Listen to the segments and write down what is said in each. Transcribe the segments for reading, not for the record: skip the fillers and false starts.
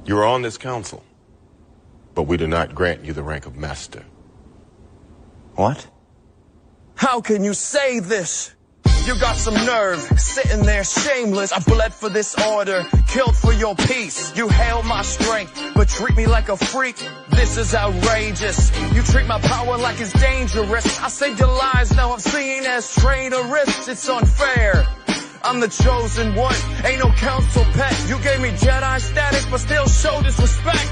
You are on this council, but we do not grant you the rank of master. What? How can you say this? You got some nerve, sitting there shameless. I bled for this order, killed for your peace. You hail my strength, but treat me like a freak. This is outrageous. You treat my power like it's dangerous. I saved your lives, now I'm seen as traitorous. It's unfair. I'm the chosen one, ain't no council pet. You gave me Jedi status, but still show disrespect.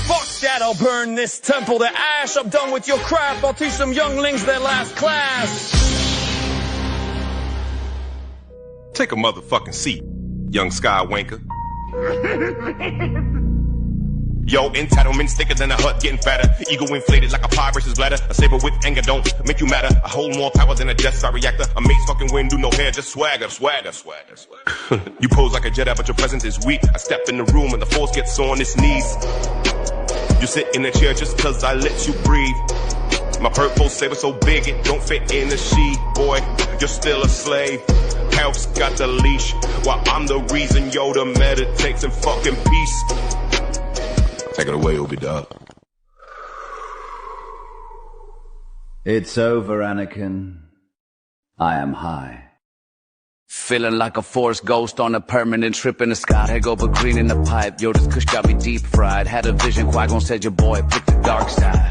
Fuck that, I'll burn this temple to ash. I'm done with your crap, I'll teach some younglings their last class. Take a motherfucking seat, young skywanker. Yo, entitlement thicker than a hut getting fatter. Ego inflated like a pie versus bladder. A saber with anger don't make you matter. I hold more power than a Death Star reactor. A mace fucking wind, do no hair, just swagger. You pose like a Jedi, but your presence is weak. I step in the room and the force gets on its knees. You sit in a chair just cause I let you breathe. My purple saber so big it don't fit in the sheath. Boy, you're still a slave. Health's got the leash, while I'm the reason Yoda meditates in fucking peace. Take it away, Obi-Dog. It's over, Anakin. I am high. Feeling like a force ghost on a permanent trip in the sky. Head over green in the pipe. Yo, this kush got me deep fried. Had a vision, Qui-Gon said your boy picked the dark side.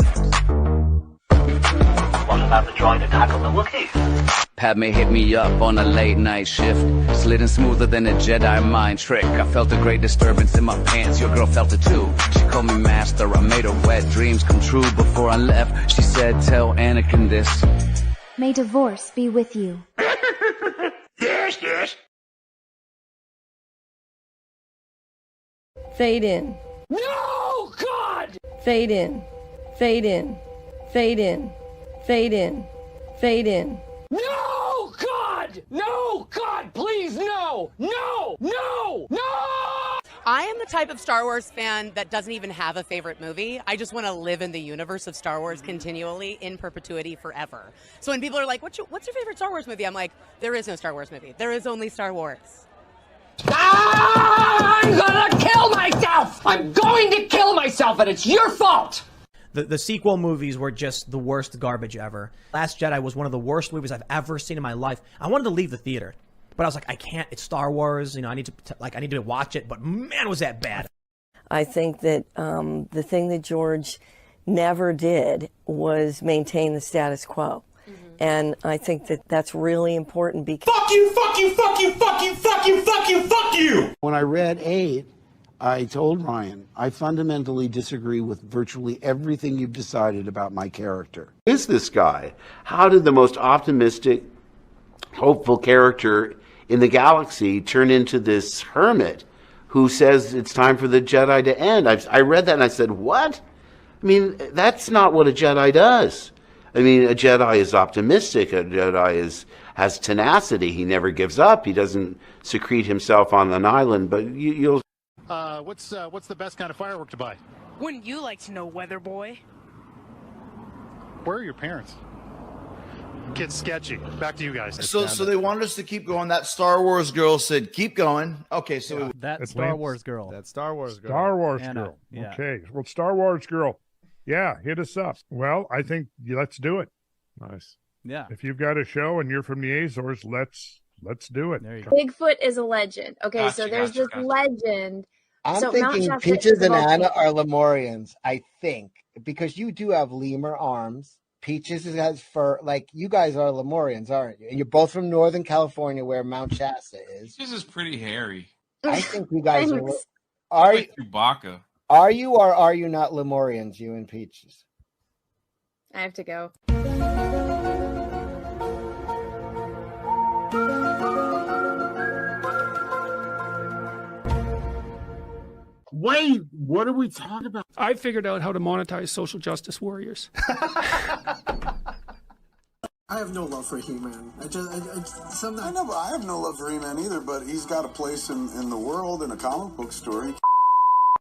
Wasn't that the droid to tackle the Wookiees? Padme hit me up on a late night shift. Sliding smoother than a Jedi mind trick. I felt a great disturbance in my pants. Your girl felt it too. She called me master. I made her wet dreams come true. Before I left, she said, tell Anakin this. May divorce be with you. Yes. Fade in. No, God! Fade in. Fade in. Fade in. Fade in. Fade in. No, God! No, God, please, no! No! No! No! I am the type of Star Wars fan that doesn't even have a favorite movie. I just want to live in the universe of Star Wars continually, in perpetuity, forever. So when people are like, what's your favorite Star Wars movie? I'm like, there is no Star Wars movie. There is only Star Wars. I'm gonna kill myself! I'm going to kill myself, and it's your fault! The sequel movies were just the worst garbage ever. Last Jedi was one of the worst movies I've ever seen in my life. I wanted to leave the theater, but I was like, I can't. It's Star Wars. You know, I need to watch it. But man, was that bad. I think that the thing that George never did was maintain the status quo. And I think that that's really important because... Fuck you, fuck you, fuck you, fuck you, fuck you, fuck you, fuck you! When I read 8, I told Ryan, I fundamentally disagree with virtually everything you've decided about my character. Who is this guy? How did the most optimistic, hopeful character in the galaxy turn into this hermit who says it's time for the Jedi to end? I read that and I said, what? I mean, that's not what a Jedi does. I mean, a Jedi is optimistic. A Jedi has tenacity. He never gives up. He doesn't secrete himself on an island. But you'll... What's the best kind of firework to buy? Wouldn't you like to know, Weather Boy? Where are your parents? Kid's sketchy. Back to you guys. So they wanted us to keep going. That Star Wars girl said, keep going. Okay, so... That Star Wars girl. That Star Wars girl. Star Wars girl. Yeah. Okay. Well, Star Wars girl. Yeah, hit us up. Well, I think let's do it. Nice. Yeah. If you've got a show and you're from the Azores, let's do it. There you go. Bigfoot is a legend. Okay, so there's this legend. I'm So thinking Mount Shasta Peaches is a and Anna volcano. are Lemurians, I think, because you do have lemur arms. Peaches has fur. Like, you guys are Lemurians, aren't you? And you're both from Northern California, where Mount Shasta is. This is pretty hairy. I think you guys are. Thanks. Are Like Chewbacca. are you or are you not Lemurians, you and Peaches? I have to go. Wait, what are we talking about? I figured out how to monetize social justice warriors. I have no love for He-Man. I know, but I have no love for He-Man either, but he's got a place in the world in a comic book story.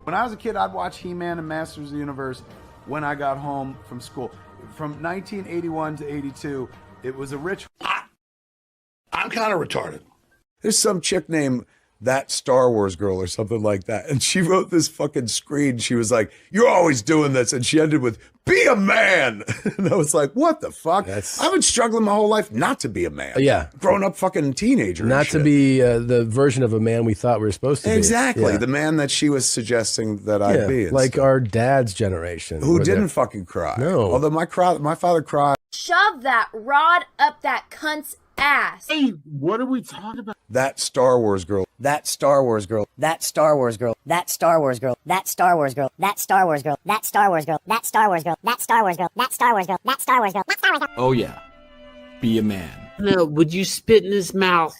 When I was a kid, I'd watch He-Man and Masters of the Universe when I got home from school. From 1981 to 82, it was a rich... I'm kind of retarded. There's some chick named That Star Wars Girl or something like that. And she wrote this fucking screen. She was like, you're always doing this. And she ended with, be a man. And I was like, what the fuck? I've been struggling my whole life not to be a man. Yeah. Grown up fucking teenager. Not to be the version of a man we thought we were supposed to be. Exactly. Yeah. The man that she was suggesting that I'd be. and like stuff. our dad's generation. Who where didn't they're- fucking cry. No. Although my father cried. Shove that rod up that cunt's ass. Hey, what are we talking about? That Star Wars Girl. That Star Wars Girl. That Star Wars Girl. That Star Wars Girl. That Star Wars Girl. That Star Wars Girl. That Star Wars Girl. That Star Wars Girl. That Star Wars Girl. That Star Wars Girl. That Star Wars Girl. That Star Wars Girl. Oh yeah, be a man. No, would you spit in his mouth?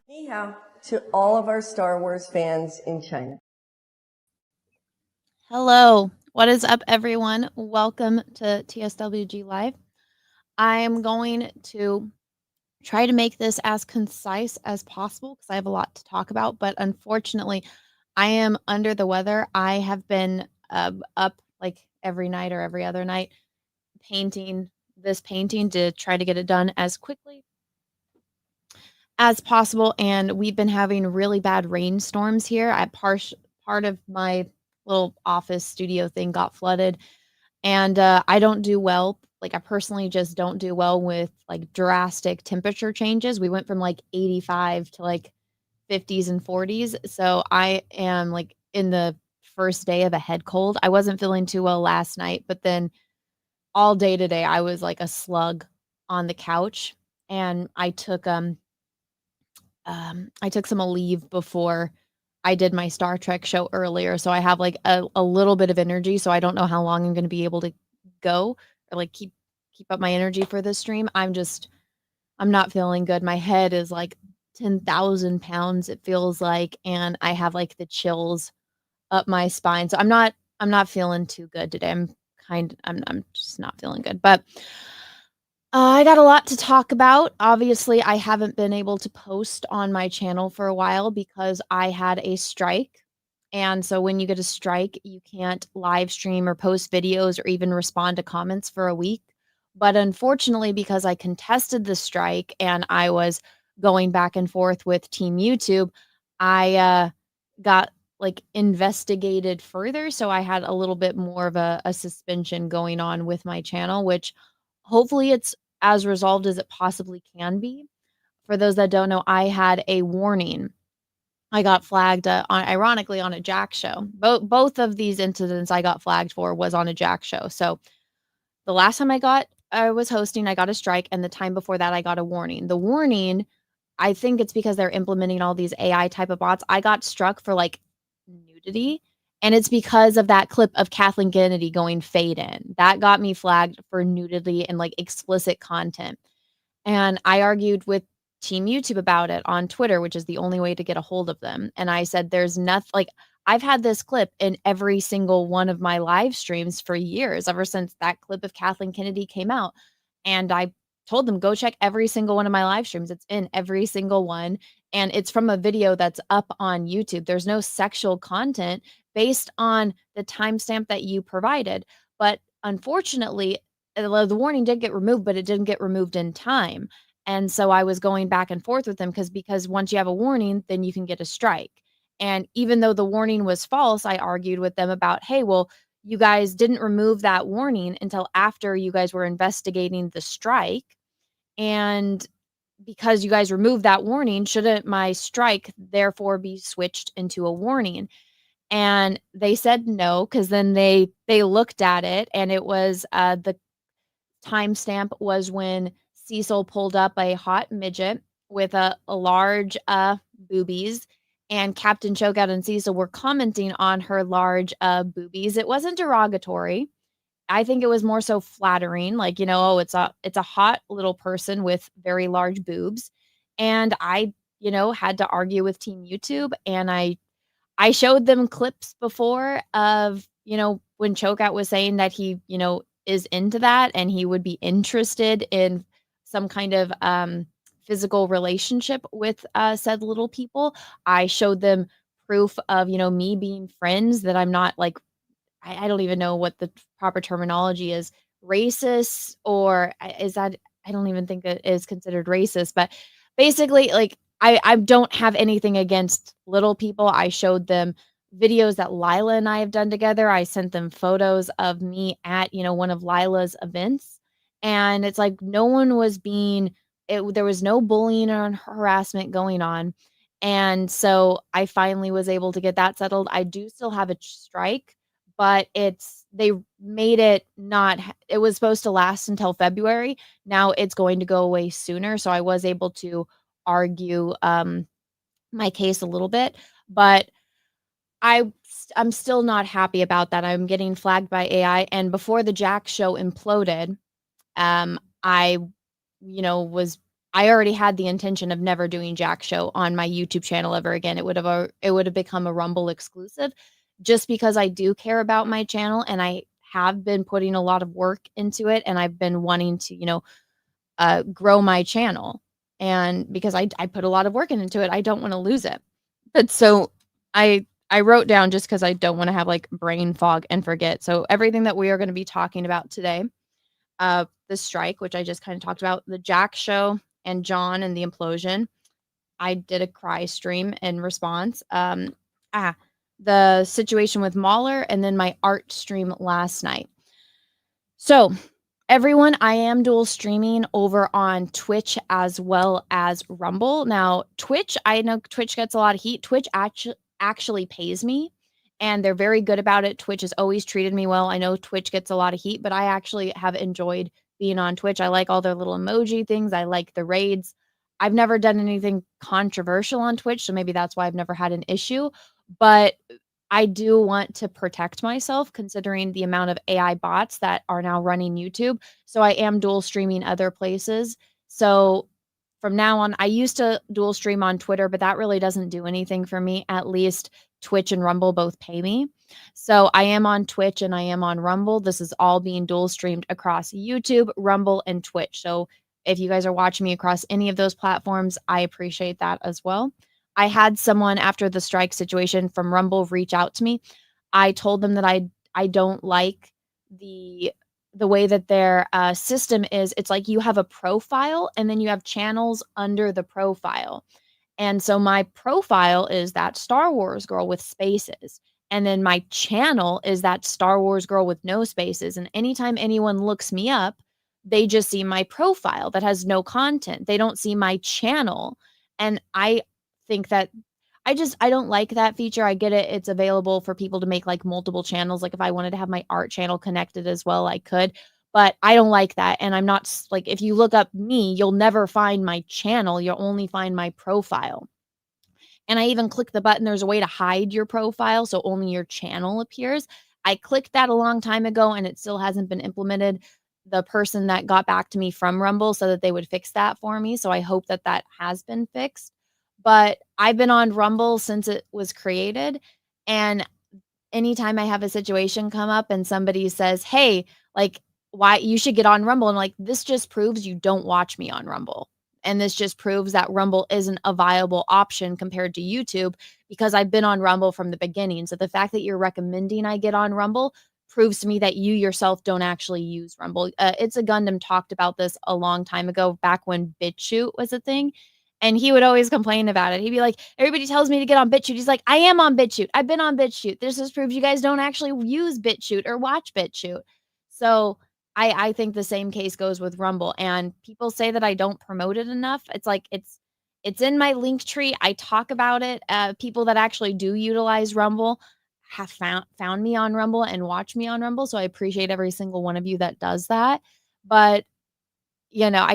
Ni hao to all of our Star Wars fans in China. Hello, what is up, everyone? Welcome to TSWG Live. I'm going to try to make this as concise as possible because I have a lot to talk about, but unfortunately, I am under the weather. I have been up like every night or every other night painting this painting to try to get it done as quickly as possible, and we've been having really bad rainstorms here. Part of my little office studio thing got flooded, and I don't do well. Like, I personally just don't do well with like drastic temperature changes. We went from like 85 to like 50s and 40s, so I am like in the first day of a head cold. I wasn't feeling too well last night, but then all day today I was like a slug on the couch, and I took some Aleve before I did my Star Trek show earlier, so I have like a little bit of energy. So I don't know how long I'm going to be able to go or like keep up my energy for this stream. I'm not feeling good. My head is like 10,000 pounds, it feels like, and I have like the chills up my spine. So I'm not feeling too good today. I'm just not feeling good, but I got a lot to talk about. Obviously, I haven't been able to post on my channel for a while because I had a strike. And so when you get a strike, you can't live stream or post videos or even respond to comments for a week. But unfortunately, because I contested the strike and I was going back and forth with Team YouTube, I got like investigated further. So I had a little bit more of a suspension going on with my channel, which hopefully it's as resolved as it possibly can be. For those that don't know, I had a warning. I got flagged, ironically, on a Jack show. Both of these incidents I got flagged for was on a Jack show. So the last time I was hosting, I got a strike, and the time before that, I got a warning. The warning, I think it's because they're implementing all these AI type of bots. I got struck for like nudity, and it's because of that clip of Kathleen Kennedy going fade in. That got me flagged for nudity and like explicit content. And I argued with Team YouTube about it on Twitter, which is the only way to get a hold of them. And I said, there's nothing, like, I've had this clip in every single one of my live streams for years, ever since that clip of Kathleen Kennedy came out. And I told them, go check every single one of my live streams. It's in every single one. And it's from a video that's up on YouTube. There's no sexual content based on the timestamp that you provided. But unfortunately, the warning did get removed, but it didn't get removed in time. And so I was going back and forth with them because once you have a warning, then you can get a strike. And even though the warning was false, I argued with them about, hey, well, you guys didn't remove that warning until after you guys were investigating the strike. And because you guys removed that warning, shouldn't my strike therefore be switched into a warning? And they said no, because then they looked at it, and it was the timestamp was when Cecil pulled up a hot midget with a large boobies, and Captain Cho'Gath and Cecil were commenting on her large boobies. It wasn't derogatory. I think it was more so flattering, like, you know, oh, it's a hot little person with very large boobs. And I, you know, had to argue with Team YouTube, and I showed them clips before of, you know, when Chokeout was saying that he, is into that and he would be interested in some kind of physical relationship with said little people, I showed them proof of, me being friends, that I'm not like, I don't even know what the proper terminology is, racist, or is that, I don't even think it is considered racist, but basically, like, I don't have anything against little people. I showed them videos that Lila and I have done together. I sent them photos of me at, one of Lila's events. And it's like no one was there was no bullying or harassment going on. And so I finally was able to get that settled. I do still have a strike, but they made it not, it was supposed to last until February. Now it's going to go away sooner. So I was able to argue my case a little bit, but I'm still not happy about that. I'm getting flagged by AI. And before the Jack show imploded, I already had the intention of never doing Jack show on my YouTube channel ever again. It would have become a Rumble exclusive, just because I do care about my channel and I have been putting a lot of work into it, and I've been wanting to, grow my channel. And because I put a lot of work into it, I don't want to lose it. But so I wrote down, just because I don't want to have like brain fog and forget. So everything that we are going to be talking about today, the strike, which I just kind of talked about, the Jack show and John and the implosion. I did a cry stream in response. The situation with Mahler, and then my art stream last night. So everyone, I am dual streaming over on Twitch as well as Rumble. Now, Twitch, I know Twitch gets a lot of heat. Twitch actually pays me, and they're very good about it. Twitch has always treated me well. I know Twitch gets a lot of heat, but I actually have enjoyed being on Twitch. I like all their little emoji things. I like the raids. I've never done anything controversial on Twitch, so maybe that's why I've never had an issue. But I do want to protect myself, considering the amount of AI bots that are now running YouTube. So I am dual streaming other places. So from now on, I used to dual stream on Twitter, but that really doesn't do anything for me. At least Twitch and Rumble both pay me. So I am on Twitch and I am on Rumble. This is all being dual streamed across YouTube, Rumble, and Twitch. So if you guys are watching me across any of those platforms, I appreciate that as well. I had someone after the strike situation from Rumble reach out to me. I told them that I don't like the way that their system is. It's like you have a profile and then you have channels under the profile. And so my profile is that Star Wars girl with spaces. And then my channel is that Star Wars girl with no spaces. And anytime anyone looks me up, they just see my profile that has no content. They don't see my channel. And I think that I don't like that feature. I get it. It's available for people to make like multiple channels. Like if I wanted to have my art channel connected as well, I could, but I don't like that. And I'm not like, if you look up me, you'll never find my channel. You'll only find my profile. And I even clicked the button. There's a way to hide your profile, so only your channel appears. I clicked that a long time ago and it still hasn't been implemented. The person that got back to me from Rumble said that they would fix that for me. So I hope that that has been fixed. But I've been on Rumble since it was created. And anytime I have a situation come up and somebody says, hey, like, why you should get on Rumble, I'm like, this just proves you don't watch me on Rumble. And this just proves that Rumble isn't a viable option compared to YouTube, because I've been on Rumble from the beginning. So the fact that you're recommending I get on Rumble proves to me that you yourself don't actually use Rumble. It's a Gundam talked about this a long time ago, back when BitChute was a thing. And he would always complain about it. He'd be like, everybody tells me to get on BitChute. He's like, I am on BitChute. I've been on BitChute. This just proves you guys don't actually use BitChute or watch BitChute. So I think the same case goes with Rumble. And people say that I don't promote it enough. It's like, it's in my link tree. I talk about it. People that actually do utilize Rumble have found me on Rumble and watch me on Rumble. So I appreciate every single one of you that does that. But, you know,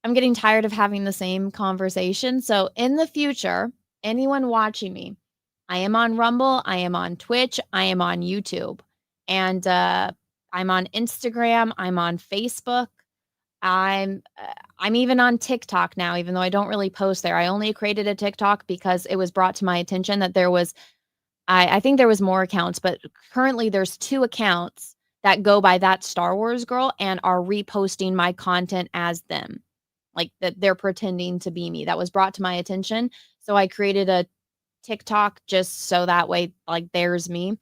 I'm getting tired of having the same conversation. So in the future, anyone watching me, I am on Rumble, I am on Twitch, I am on YouTube, and I'm on Instagram, I'm on Facebook, I'm even on TikTok now, even though I don't really post there. I only created a TikTok because it was brought to my attention that there was I think there was more accounts, but currently there's 2 accounts that go by That Star Wars Girl and are reposting my content as them. Like that they're pretending to be me. That was brought to my attention. So I created a TikTok just so that way, like, there's me.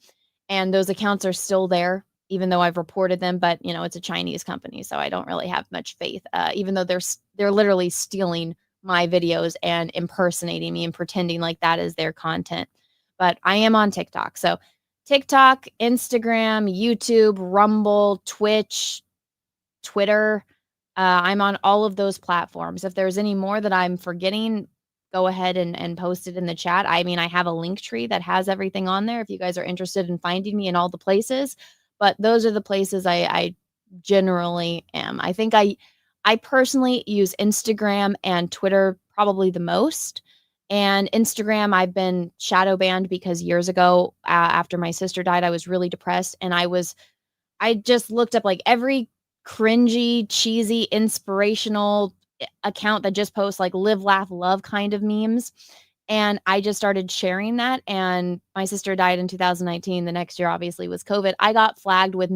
And those accounts are still there, even though I've reported them. But, it's a Chinese company, so I don't really have much faith, even though they're literally stealing my videos and impersonating me and pretending like that is their content. But I am on TikTok. So TikTok, Instagram, YouTube, Rumble, Twitch, Twitter. I'm on all of those platforms. If there's any more that I'm forgetting, go ahead and post it in the chat. I mean, I have a link tree that has everything on there if you guys are interested in finding me in all the places. But those are the places I generally am. I think I personally use Instagram and Twitter probably the most. And Instagram, I've been shadow banned because years ago, after my sister died, I was really depressed. And I just looked up like every cringy, cheesy, inspirational account that just posts like live, laugh, love kind of memes. And I just started sharing that. And my sister died in 2019. The next year, obviously, was COVID. I got flagged with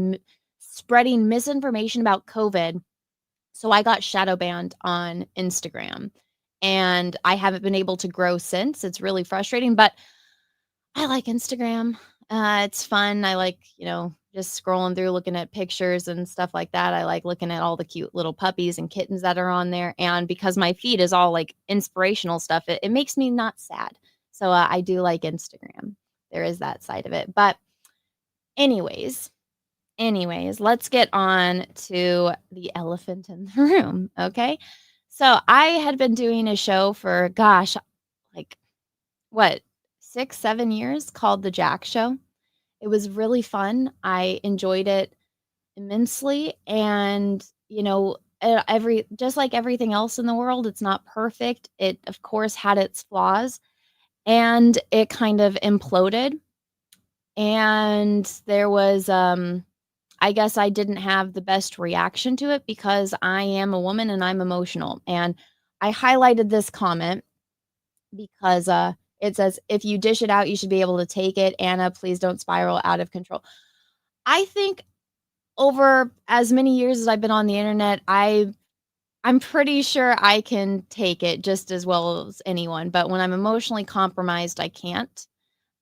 spreading misinformation about COVID. So I got shadow banned on Instagram. And I haven't been able to grow since. It's really frustrating, but I like Instagram. It's fun. I like, just scrolling through, looking at pictures and stuff like that. I like looking at all the cute little puppies and kittens that are on there. And because my feed is all like inspirational stuff, it makes me not sad. So I do like Instagram. There is that side of it. But anyways, let's get on to the elephant in the room. Okay. So I had been doing a show for, like what, 6-7 years called The Jack Show. It was really fun. I enjoyed it immensely. And, just like everything else in the world, it's not perfect. It, of course, had its flaws and it kind of imploded. And there was, I guess I didn't have the best reaction to it because I am a woman and I'm emotional. And I highlighted this comment because it says, if you dish it out, you should be able to take it. Anna, please don't spiral out of control. I think over as many years as I've been on the internet, I'm pretty sure I can take it just as well as anyone. But when I'm emotionally compromised, I can't.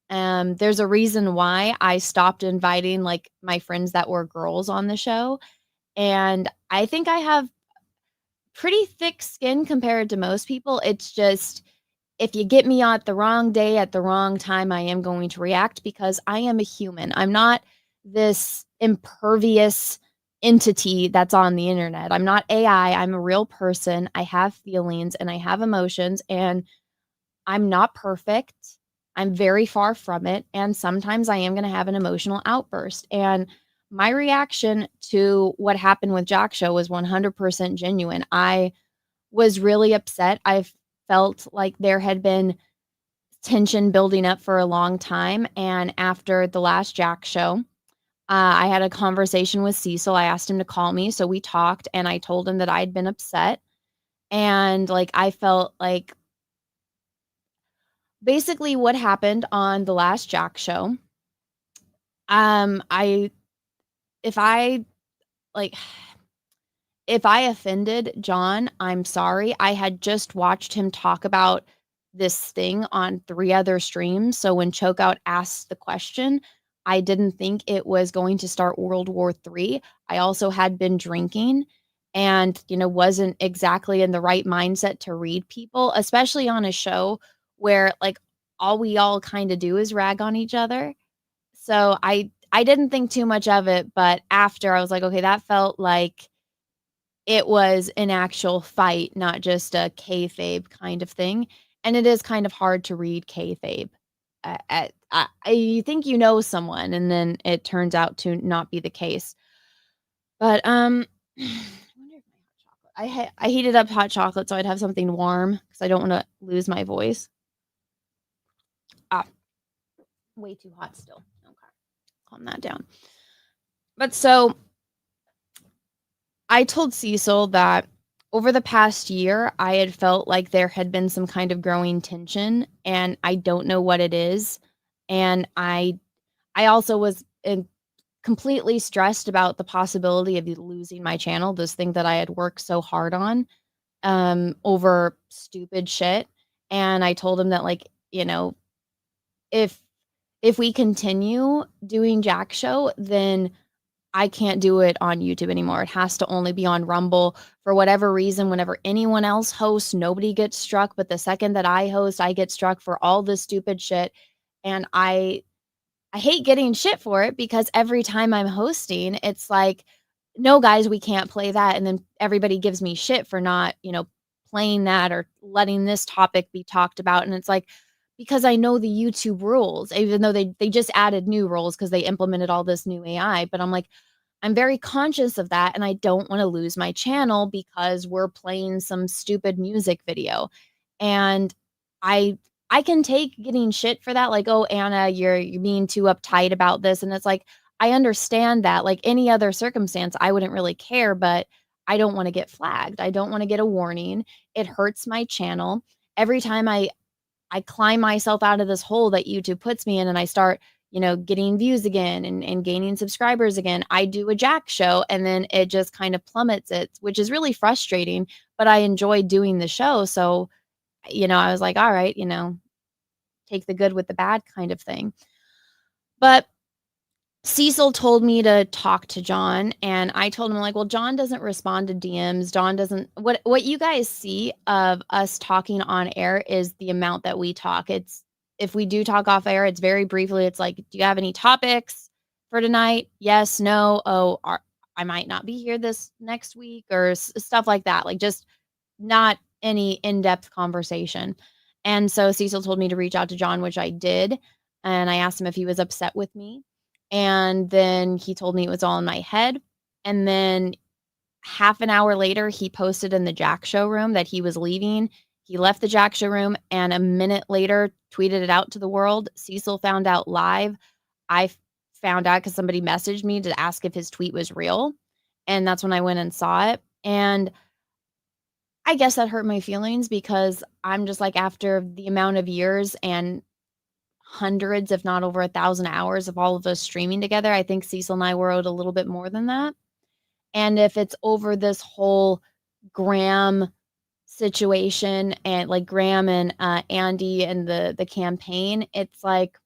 There's a reason why I stopped inviting like my friends that were girls on the show. And I think I have pretty thick skin compared to most people. It's just, if you get me on the wrong day at the wrong time, I am going to react because I am a human. I'm not this impervious entity that's on the internet. I'm not AI. I'm a real person. I have feelings and I have emotions, and I'm not perfect. I'm very far from it. And sometimes I am going to have an emotional outburst. And my reaction to what happened with Jack Show was 100% genuine. I was really upset. I felt like there had been tension building up for a long time. And after the last Jack Show, I had a conversation with Cecil. I asked him to call me. So we talked and I told him that I'd been upset. And like, I felt like basically what happened on the last Jack Show. If I offended John, I'm sorry. I had just watched him talk about this thing on 3 other streams. So when Chokeout asked the question, I didn't think it was going to start World War III. I also had been drinking and, wasn't exactly in the right mindset to read people, especially on a show where like all we all kind of do is rag on each other. So I didn't think too much of it, but after I was like, okay, that felt like it was an actual fight, not just a kayfabe kind of thing. And it is kind of hard to read kayfabe. You think you know someone, and then it turns out to not be the case. But I wonder if my hot chocolate. I heated up hot chocolate so I'd have something warm because I don't want to lose my voice. Way too hot still. Okay, calm that down. But so I told Cecil that over the past year, I had felt like there had been some kind of growing tension, and I don't know what it is. And I also was completely stressed about the possibility of losing my channel, this thing that I had worked so hard on, over stupid shit. And I told him that, like, you know, if we continue doing Jack Show, then I can't do it on YouTube anymore. It has to only be on Rumble. For whatever reason, whenever anyone else hosts, nobody gets struck. But the second that I host, I get struck for all this stupid shit. And I hate getting shit for it, because every time I'm hosting, it's like, no, guys, we can't play that. And then everybody gives me shit for not, playing that or letting this topic be talked about. And it's like, because I know the YouTube rules, even though they just added new rules because they implemented all this new AI. But I'm like, I'm very conscious of that, and I don't want to lose my channel because we're playing some stupid music video. And I can take getting shit for that, like, oh, Anna, you're being too uptight about this. And it's like, I understand that. Like any other circumstance, I wouldn't really care, but I don't want to get flagged. I don't want to get a warning. It hurts my channel. Every time I climb myself out of this hole that YouTube puts me in, and I start, getting views again and gaining subscribers again, I do a Jack Show, and then it just kind of plummets it, which is really frustrating, but I enjoy doing the show. So, I was like, all right, take the good with the bad kind of thing. But Cecil told me to talk to John, and I told him, like, well, John doesn't respond to DMs. John doesn't, what you guys see of us talking on air is the amount that we talk. It's, if we do talk off air, it's very briefly. It's like, do you have any topics for tonight? Yes, no. Oh, I might not be here this next week, or stuff like that. Like, just not any in-depth conversation. And so Cecil told me to reach out to John, which I did. And I asked him if he was upset with me. And then he told me it was all in my head. And then half an hour later, he posted in the Jack Show room that he was leaving. He left the Jack Show room, and a minute later tweeted it out to the world. Cecil found out live. I found out because somebody messaged me to ask if his tweet was real. And that's when I went and saw it. And I guess that hurt my feelings, because I'm just like, after the amount of years and hundreds, if not over 1,000 hours of all of us streaming together, I think Cecil and I were owed a little bit more than that. And if it's over this whole Graham situation, and like Graham and Andy and the campaign, it's like,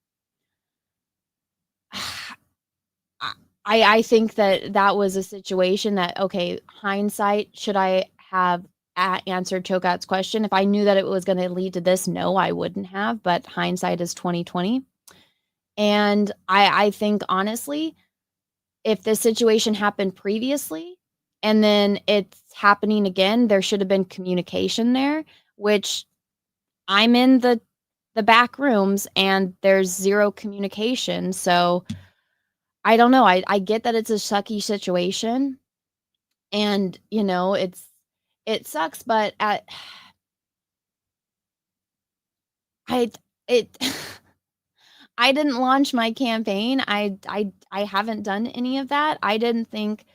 I think that was a situation that, okay, hindsight, should I have answered Cho'Gath's question? If I knew that it was going to lead to this, no, I wouldn't have, but hindsight is 2020. And I think, honestly, if this situation happened previously and then it's happening again, there should have been communication there, which I'm in the back rooms and there's zero communication. So I don't know. I get that it's a sucky situation, and it sucks, but I didn't launch my campaign. I haven't done any of that. I didn't think,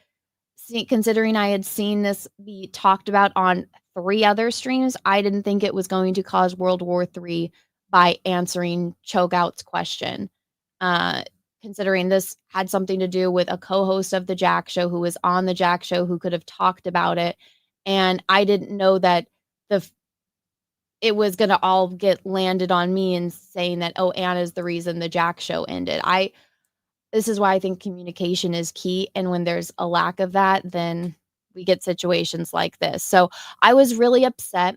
considering I had seen this be talked about on 3 other streams, I didn't think it was going to cause World War III by answering Cho'Gath's question. Considering this had something to do with a co-host of the Jack Show who was on the Jack Show who could have talked about it. And I didn't know that it was going to all get landed on me and saying that, oh, Anna's the reason the Jack Show ended. This is why I think communication is key. And when there's a lack of that, then we get situations like this. So I was really upset.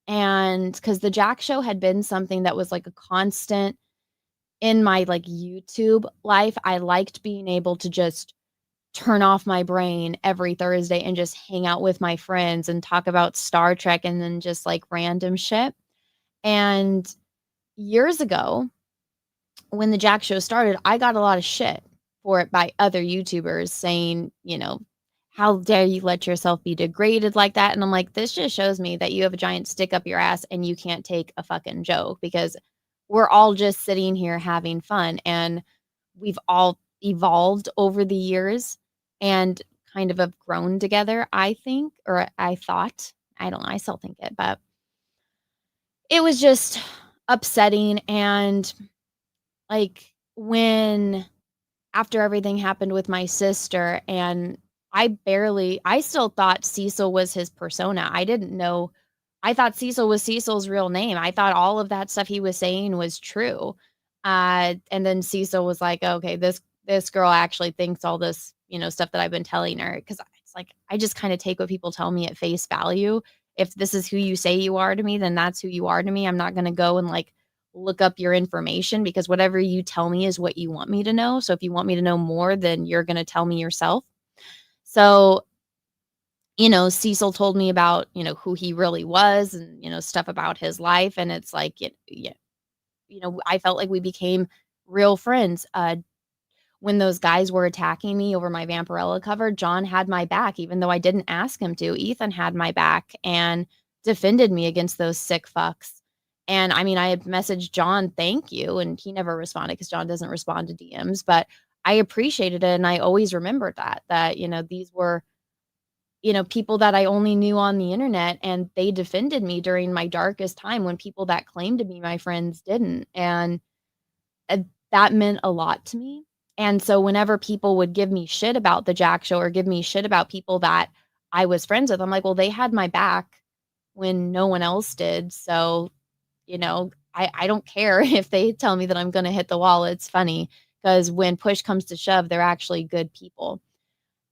And because the Jack Show had been something that was like a constant in my like YouTube life. I liked being able to just turn off my brain every Thursday and just hang out with my friends and talk about Star Trek and then just like random shit. And years ago, when the Jack Show started, I got a lot of shit for it by other YouTubers saying, how dare you let yourself be degraded like that? And I'm like, this just shows me that you have a giant stick up your ass and you can't take a fucking joke, because we're all just sitting here having fun, and we've all evolved over the years and kind of have grown together, I think, or I thought. I don't know. I still think it, but it was just upsetting. And like when after everything happened with my sister, and I still thought Cecil was his persona. I didn't know. I thought Cecil was Cecil's real name. I thought all of that stuff he was saying was true. And then Cecil was like, okay, this girl actually thinks all this, stuff that I've been telling her. Cause it's like, I just kind of take what people tell me at face value. If this is who you say you are to me, then that's who you are to me. I'm not going to go and like look up your information, because whatever you tell me is what you want me to know. So if you want me to know more, then you're going to tell me yourself. So, Cecil told me about, who he really was and, stuff about his life. And it's like, I felt like we became real friends. When those guys were attacking me over my Vampirella cover, John had my back, even though I didn't ask him to. Ethan had my back and defended me against those sick fucks. And I mean, I had messaged John, thank you, and he never responded because John doesn't respond to DMs, but I appreciated it. And I always remembered that, these were, people that I only knew on the internet, and they defended me during my darkest time when people that claimed to be my friends didn't. And that meant a lot to me. And so whenever people would give me shit about the Jack Show or give me shit about people that I was friends with, I'm like, well, they had my back when no one else did. So, I don't care if they tell me that I'm going to hit the wall. It's funny because when push comes to shove, they're actually good people.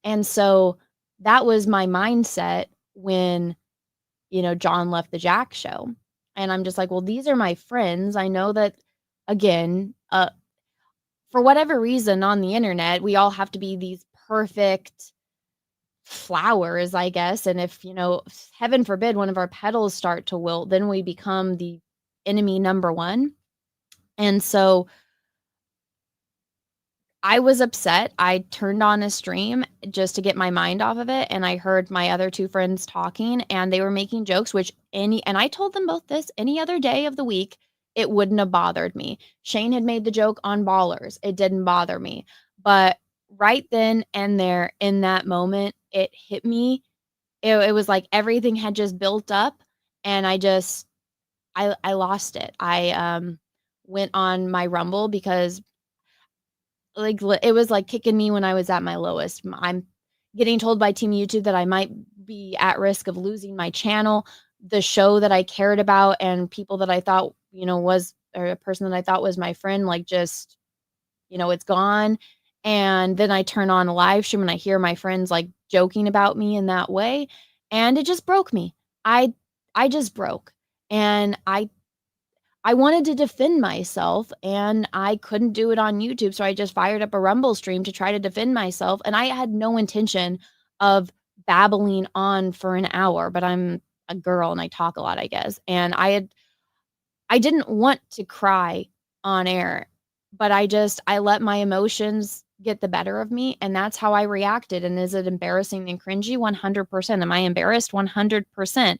And so that was my mindset when, John left the Jack Show. And I'm just like, well, these are my friends. I know that, again, for whatever reason on the internet, we all have to be these perfect flowers, I guess. And if, heaven forbid, one of our petals start to wilt, then we become the enemy number one. And so I was upset. I turned on a stream just to get my mind off of it. And I heard my other two friends talking, and they were making jokes, and I told them both this, any other day of the week, it wouldn't have bothered me. Shane had made the joke on Ballers. It didn't bother me. But right then and there in that moment, it hit me. It was like everything had just built up, and I lost it. I went on my Rumble because like it was like kicking me when I was at my lowest. I'm getting told by Team YouTube that I might be at risk of losing my channel, the show that I cared about, and people that I thought, or a person that I thought was my friend, like just, it's gone. And then I turn on a live stream and I hear my friends like joking about me in that way. And it just broke me. I just broke. And I wanted to defend myself, and I couldn't do it on YouTube. So I just fired up a Rumble stream to try to defend myself. And I had no intention of babbling on for an hour, but I'm a girl and I talk a lot, I guess. And I didn't want to cry on air, but I let my emotions get the better of me. And that's how I reacted. And is it embarrassing and cringy? 100%. Am I embarrassed? 100%.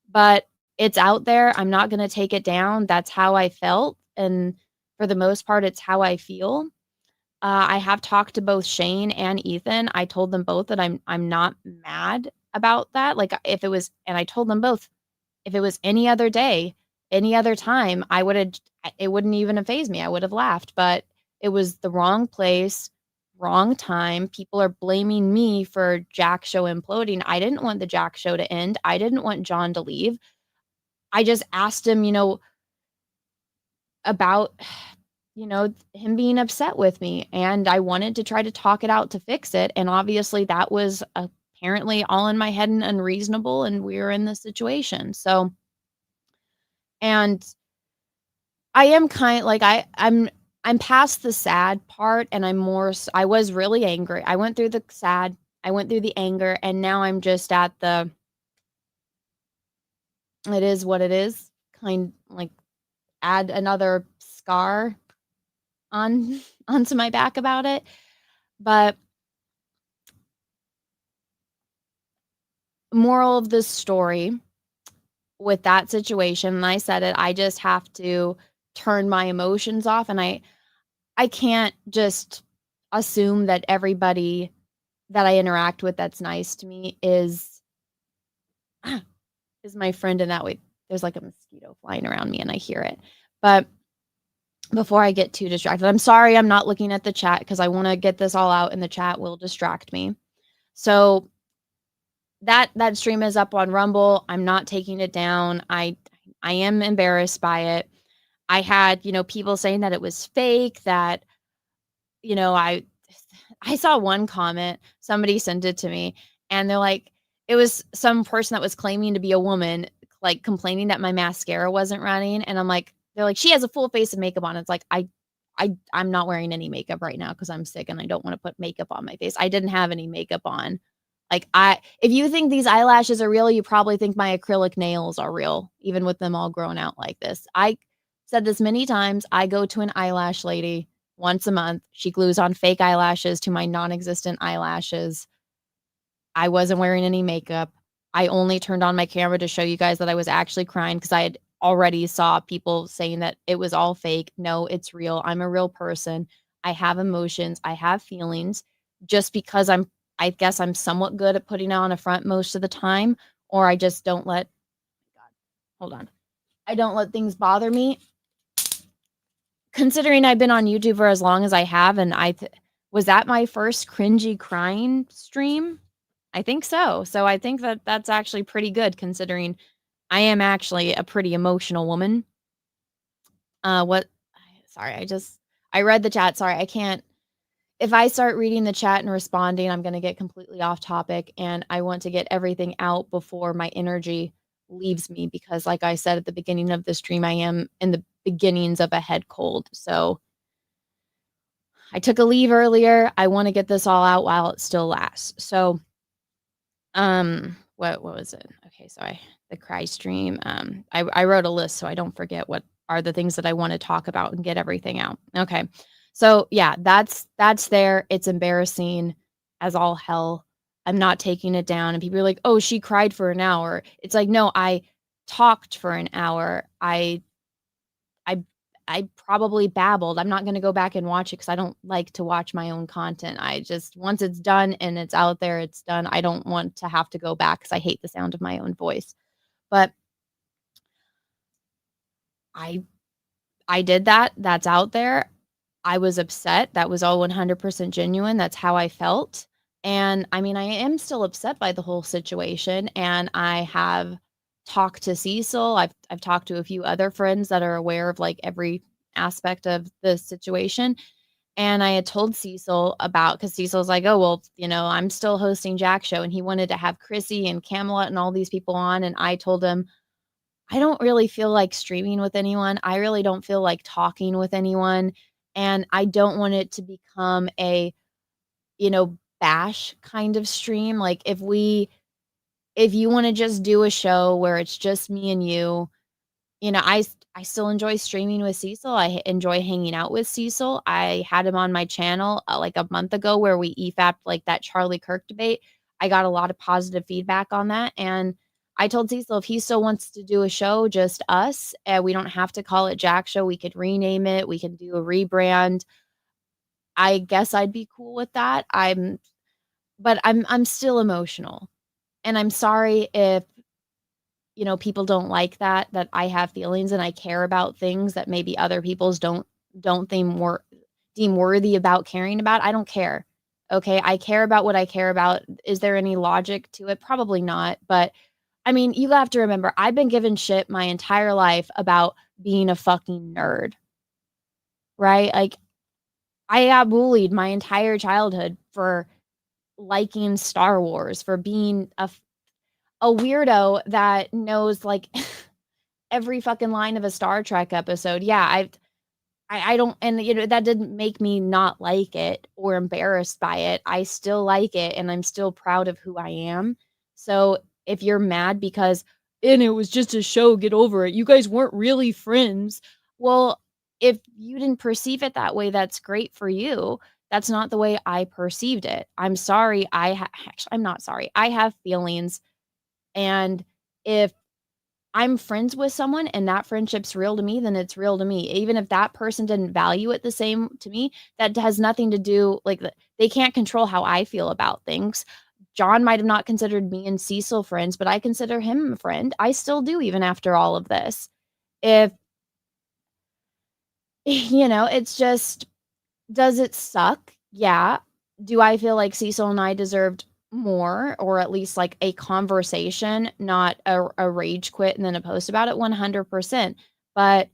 But it's out there. I'm not going to take it down. That's how I felt. And for the most part, it's how I feel. I have talked to both Shane and Ethan. I told them both that I'm not mad about that. Like if it was, and I told them both, if it was any other day, any other time, it wouldn't even have fazed me. I would have laughed, but it was the wrong place, wrong time. People are blaming me for Jack Show imploding. I didn't want the Jack Show to end. I didn't want John to leave. I just asked him, about, him being upset with me. And I wanted to try to talk it out to fix it. And obviously that was apparently all in my head and unreasonable. And we were in this situation. So, and I am kind of like, I'm past the sad part, and I was really angry. I went through the sad, I went through the anger, and now I'm just at it is what it is, kind like add another scar onto my back about it. But moral of this story with that situation, and I said it, I just have to turn my emotions off, and I can't just assume that everybody that I interact with that's nice to me is my friend in that way. There's like a mosquito flying around me and I hear it. But before I get too distracted. I'm sorry I'm not looking at the chat because I want to get this all out, and the chat will distract me. So that stream is up on Rumble. I'm not taking it down. I am embarrassed by it. I had, people saying that it was fake, that, I saw one comment, somebody sent it to me, and they're like, it was some person that was claiming to be a woman, like complaining that my mascara wasn't running. And I'm like, they're like, she has a full face of makeup on. It's like, I'm not wearing any makeup right now because I'm sick and I don't want to put makeup on my face. I didn't have any makeup on. Like, if you think these eyelashes are real, you probably think my acrylic nails are real, even with them all grown out like this. I said this many times. I go to an eyelash lady once a month. She glues on fake eyelashes to my non-existent eyelashes. I wasn't wearing any makeup. I only turned on my camera to show you guys that I was actually crying because I had already saw people saying that it was all fake. No, it's real. I'm a real person. I have emotions. I have feelings. Just because I guess I'm somewhat good at putting on a front most of the time, or I just don't let, hold on. I don't let things bother me. Considering I've been on YouTube for as long as I have, and was that my first cringy crying stream? I think so. So I think that that's actually pretty good considering I am actually a pretty emotional woman. Sorry, I read the chat. Sorry, I can't. If I start reading the chat and responding, I'm going to get completely off topic, and I want to get everything out before my energy leaves me because, like I said at the beginning of the stream, I am in the beginnings of a head cold. So I took a leave earlier. I want to get this all out while it still lasts. So, what was it? Okay, so the cry stream. I wrote a list so I don't forget what are the things that I want to talk about and get everything out. Okay. So yeah, that's there. It's embarrassing as all hell. I'm not taking it down. And people are like, oh, she cried for an hour. It's like, no, I talked for an hour. I probably babbled. I'm not going to go back and watch it because I don't like to watch my own content. I just, once it's done and it's out there, it's done. I don't want to have to go back because I hate the sound of my own voice. But I did that. That's out there. I was upset. That was all 100% genuine. That's how I felt. And I mean, I am still upset by the whole situation. And I have talked to Cecil. I've talked to a few other friends that are aware of like every aspect of the situation. And I had told Cecil because Cecil's like, oh, well, I'm still hosting Jack's show. And he wanted to have Chrissy and Camelot and all these people on. And I told him, I don't really feel like streaming with anyone. I really don't feel like talking with anyone. And I don't want it to become a, bash kind of stream. Like if you want to just do a show where it's just me and you, I still enjoy streaming with Cecil. I enjoy hanging out with Cecil. I had him on my channel like a month ago where we EFAP'd like that Charlie Kirk debate. I got a lot of positive feedback on that. And I told Cecil if he still wants to do a show, just us, we don't have to call it Jack Show. We could rename it. We can do a rebrand. I guess I'd be cool with that. But I'm still emotional. And I'm sorry if people don't like that I have feelings and I care about things that maybe other people's don't deem worthy about caring about. I don't care. Okay. I care about what I care about. Is there any logic to it? Probably not. But I mean, you have to remember, I've been given shit my entire life about being a fucking nerd. Right? Like I got bullied my entire childhood for liking Star Wars, for being a weirdo that knows like every fucking line of a Star Trek episode. Yeah, I don't, and that didn't make me not like it or embarrassed by it. I still like it and I'm still proud of who I am. So if you're mad because and it was just a show, get over it. You guys weren't really friends. Well, if you didn't perceive it that way, that's great for you. That's not the way I perceived it. I'm sorry. I'm not sorry. I have feelings. And if I'm friends with someone and that friendship's real to me, then it's real to me. Even if that person didn't value it the same to me, that has nothing to do, like they can't control how I feel about things. John might have not considered me and Cecil friends, but I consider him a friend. I still do, even after all of this. If it's just, does it suck? Yeah. Do I feel like Cecil and I deserved more, or at least like a conversation, not a rage quit and then a post about it? 100%. But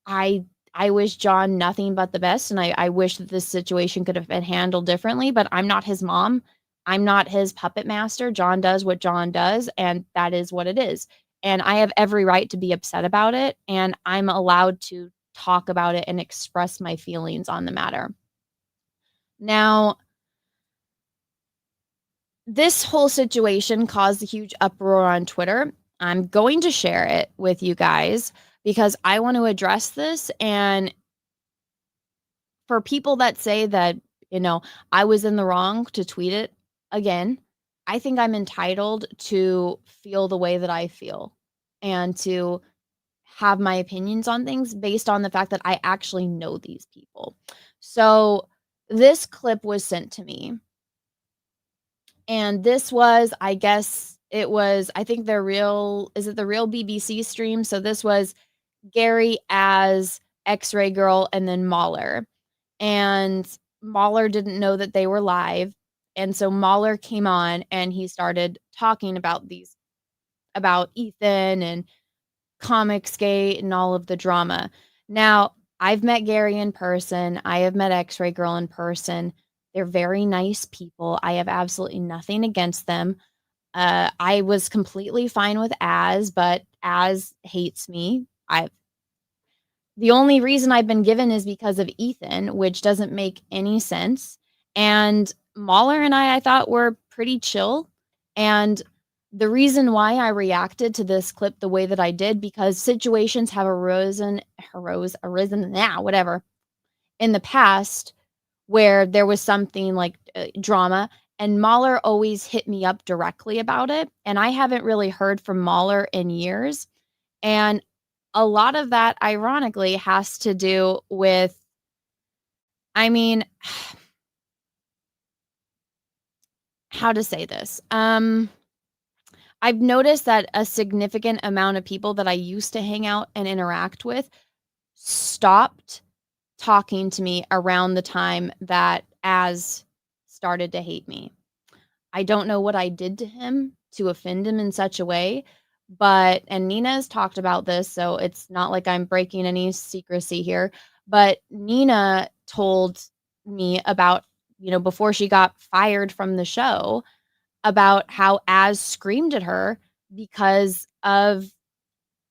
I wish John nothing but the best, and I wish that this situation could have been handled differently, but I'm not his mom. I'm not his puppet master. John does what John does, and that is what it is. And I have every right to be upset about it, and I'm allowed to talk about it and express my feelings on the matter. Now, this whole situation caused a huge uproar on Twitter. I'm going to share it with you guys because I want to address this. And for people that say that, I was in the wrong to tweet it again, I think I'm entitled to feel the way that I feel and to have my opinions on things based on the fact that I actually know these people. So this clip was sent to me. And this was, I guess it was, I think the real BBC stream? So this was Gary as X-Ray Girl and then Mahler. And Mahler didn't know that they were live. And so Mahler came on and he started talking about Ethan and Comicsgate and all of the drama. Now, I've met Gary in person. I have met X-Ray Girl in person. They're very nice people. I have absolutely nothing against them. I was completely fine with Az, but Az hates me. The only reason I've been given is because of Ethan, which doesn't make any sense. And Mahler and I thought were pretty chill. And the reason why I reacted to this clip the way that I did, because situations have arisen now, whatever, in the past where there was something like drama, and Mahler always hit me up directly about it. And I haven't really heard from Mahler in years. And a lot of that, ironically, has to do with, how to say this? I've noticed that a significant amount of people that I used to hang out and interact with stopped talking to me around the time that Az started to hate me. I don't know what I did to him to offend him in such a way, and Nina has talked about this, so it's not like I'm breaking any secrecy here, but Nina told me about, before she got fired from the show, about how Az screamed at her because of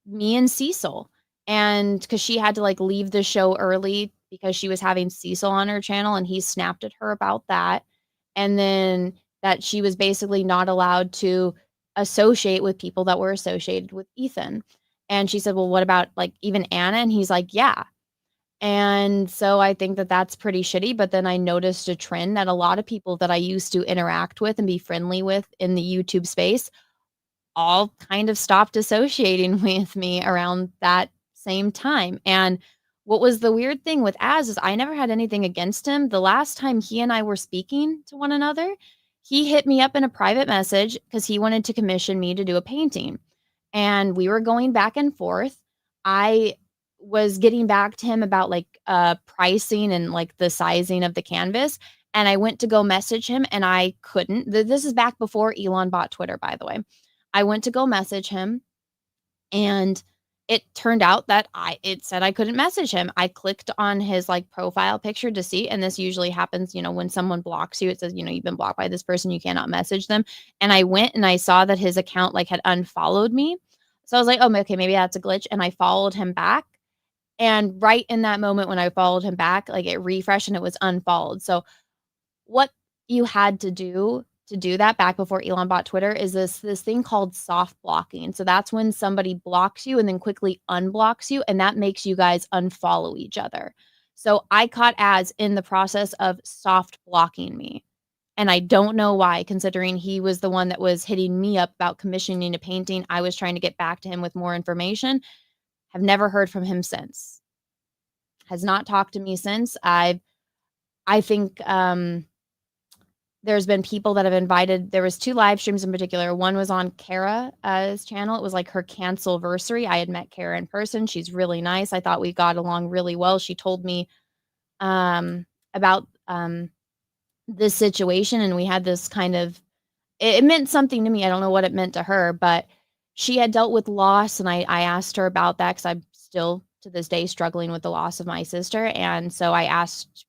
me and Cecil. And because she had to leave the show early because she was having Cecil on her channel, and he snapped at her about that. And then that she was basically not allowed to associate with people that were associated with Ethan. And she said, well, what about even Anna? And he's like, yeah. And so I think that that's pretty shitty. But then I noticed a trend that a lot of people that I used to interact with and be friendly with in the YouTube space all kind of stopped associating with me around that same time. And what was the weird thing with Az is I never had anything against him. The last time he and I were speaking to one another, he hit me up in a private message because he wanted to commission me to do a painting. And we were going back and forth. I was getting back to him about pricing and the sizing of the canvas. And I went to go message him and I couldn't. This is back before Elon bought Twitter, by the way. I went to go message him and it turned out that it said I couldn't message him. I clicked on his profile picture to see, and this usually happens, when someone blocks you, it says, you've been blocked by this person, you cannot message them. And I went and I saw that his account had unfollowed me. So I was like, oh, okay, maybe that's a glitch. And I followed him back. And right in that moment when I followed him back, it refreshed and it was unfollowed. So what you had to do that back before Elon bought Twitter is this thing called soft blocking. So that's when somebody blocks you and then quickly unblocks you, and that makes you guys unfollow each other. So I caught Az in the process of soft blocking me. And I don't know why, considering he was the one that was hitting me up about commissioning a painting. I was trying to get back to him with more information. Have never heard from him since. Has not talked to me since. I think there's been people that have invited. There was 2 live streams in particular. One was on Kara's channel. It was like her cancelversary. I had met Kara in person. She's really nice. I thought we got along really well. She told me about this situation, and we had this kind of, it meant something to me. I don't know what it meant to her, but she had dealt with loss, and I asked her about that because I'm still to this day struggling with the loss of my sister. And so I asked,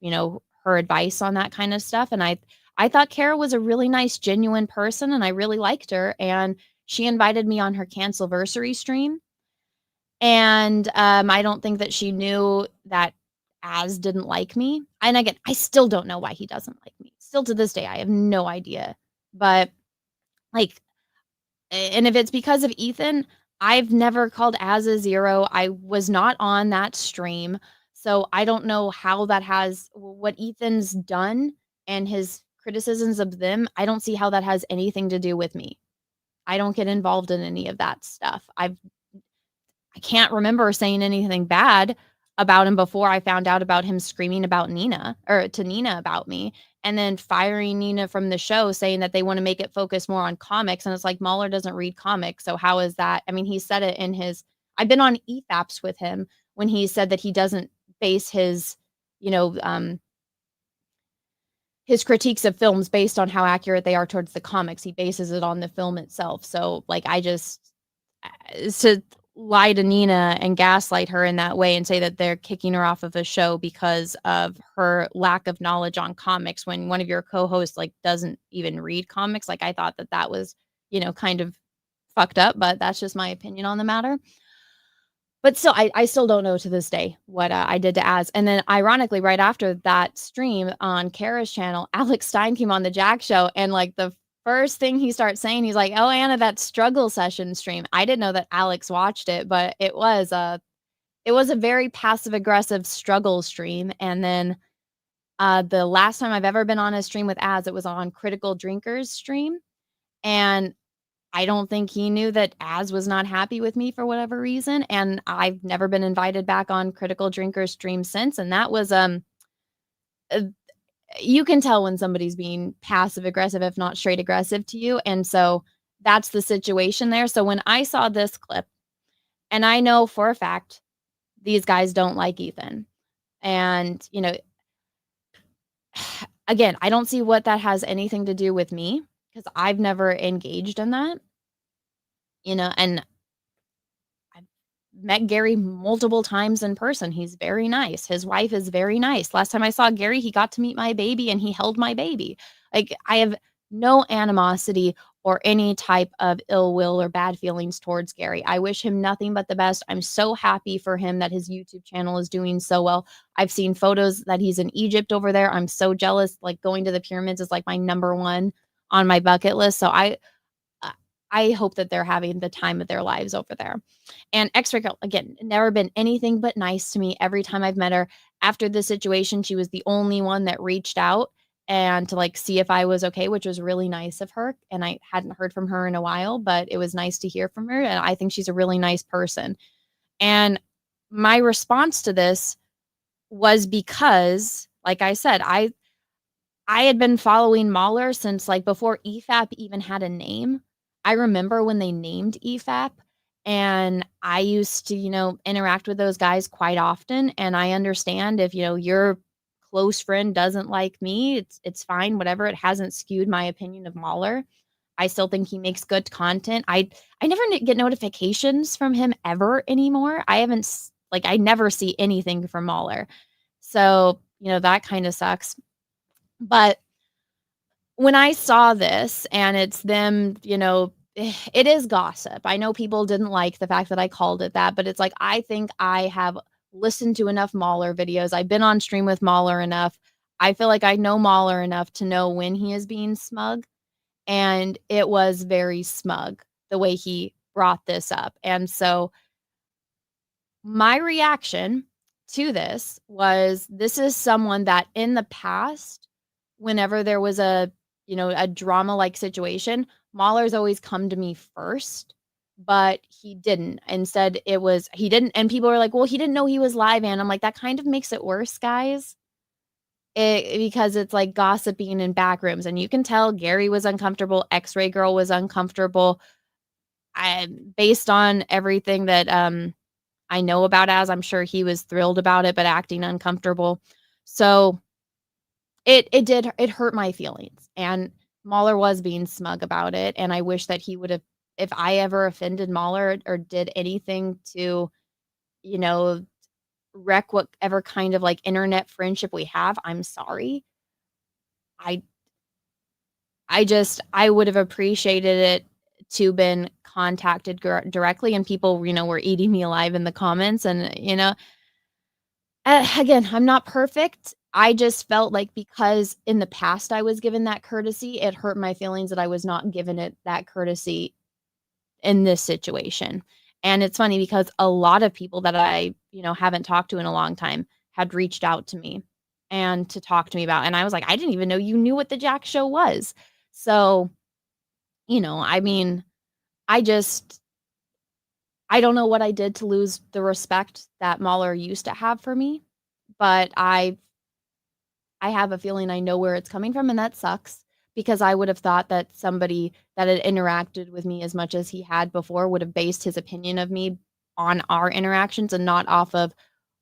her advice on that kind of stuff. And I thought Kara was a really nice, genuine person, and I really liked her. And she invited me on her cancelversary stream. And I don't think that she knew that Az didn't like me. And again, I still don't know why he doesn't like me. Still to this day, I have no idea. But like, and if it's because of Ethan, I've never called Az a zero. I was not on that stream. So I don't know how that has, what Ethan's done and his criticisms of them. I don't see how that has anything to do with me. I don't get involved in any of that stuff. I can't remember saying anything bad about him before I found out about him screaming about Nina, or to Nina about me, and then firing Nina from the show, saying that they want to make it focus more on comics. And it's like, Mahler doesn't read comics. So how is that? I mean, he said it in his, I've been on EFAPs with him when he said that he doesn't base his, his critiques of films based on how accurate they are towards the comics. He bases it on the film itself. So like, to lie to Nina and gaslight her in that way and say that they're kicking her off of a show because of her lack of knowledge on comics when one of your co-hosts like doesn't even read comics. Like, I thought that was, kind of fucked up, but that's just my opinion on the matter. But still, I still don't know to this day what I did to Az. And then ironically, right after that stream on Kara's channel, Alex Stein came on the Jack show, and like the first thing he starts saying, he's like, "Oh, Anna, that struggle session stream." I didn't know that Alex watched it, but it was a very passive aggressive struggle stream. And then the last time I've ever been on a stream with Az, it was on Critical Drinkers stream, and I don't think he knew that Az was not happy with me for whatever reason, and I've never been invited back on Critical Drinkers stream since. And that was you can tell when somebody's being passive aggressive, if not straight aggressive to you. And so that's the situation there. So when I saw this clip, and I know for a fact these guys don't like Ethan, and again, I don't see what that has anything to do with me, because I've never engaged in that, and I've met Gary multiple times in person. He's very nice. His wife is very nice. Last time I saw Gary, he got to meet my baby and he held my baby. Like, I have no animosity or any type of ill will or bad feelings towards Gary. I wish him nothing but the best. I'm so happy for him that his YouTube channel is doing so well. I've seen photos that he's in Egypt over there. I'm so jealous. Like, going to the pyramids is like my number one on my bucket list. So I hope that they're having the time of their lives over there. And X-Ray Girl, again, never been anything but nice to me every time I've met her. After this situation, she was the only one that reached out and to like see if I was okay, which was really nice of her. And I hadn't heard from her in a while, but it was nice to hear from her. And I think she's a really nice person. And my response to this was because, like I said, I had been following Mahler since like before EFAP even had a name. I remember when they named EFAP, and I used to, interact with those guys quite often. And I understand if, your close friend doesn't like me, it's fine, whatever. It hasn't skewed my opinion of Mahler. I still think he makes good content. I never get notifications from him ever anymore. I never see anything from Mahler. So, that kind of sucks. But when I saw this, and it's them, it is gossip. I know people didn't like the fact that I called it that, but it's like, I think I have listened to enough Mahler videos. I've been on stream with Mahler enough. I feel like I know Mahler enough to know when he is being smug. And it was very smug the way he brought this up. And so my reaction to this was, this is someone that in the past, whenever there was a drama-like situation, Mahler's always come to me first, but he didn't. Instead, he didn't. And people were like, well, he didn't know he was live. And I'm like, that kind of makes it worse, guys. because it's like gossiping in back rooms, and you can tell Gary was uncomfortable, X-Ray Girl was uncomfortable. Based on everything that I know about Az, I'm sure he was thrilled about it, but acting uncomfortable. So it hurt my feelings, and Mahler was being smug about it, and I wish that he would have, if I ever offended Mahler or did anything to, you know, wreck whatever kind of like internet friendship we have, I'm sorry. I would have appreciated it to been contacted directly, and people, were eating me alive in the comments, and, again, I'm not perfect. I just felt like because in the past I was given that courtesy, it hurt my feelings that I was not given it that courtesy in this situation. And it's funny because a lot of people that I, haven't talked to in a long time had reached out to me and to talk to me about, and I was like, I didn't even know you knew what the Jack Show was. So, I mean, I don't know what I did to lose the respect that Mahler used to have for me, but I have a feeling I know where it's coming from, and that sucks because I would have thought that somebody that had interacted with me as much as he had before would have based his opinion of me on our interactions and not off of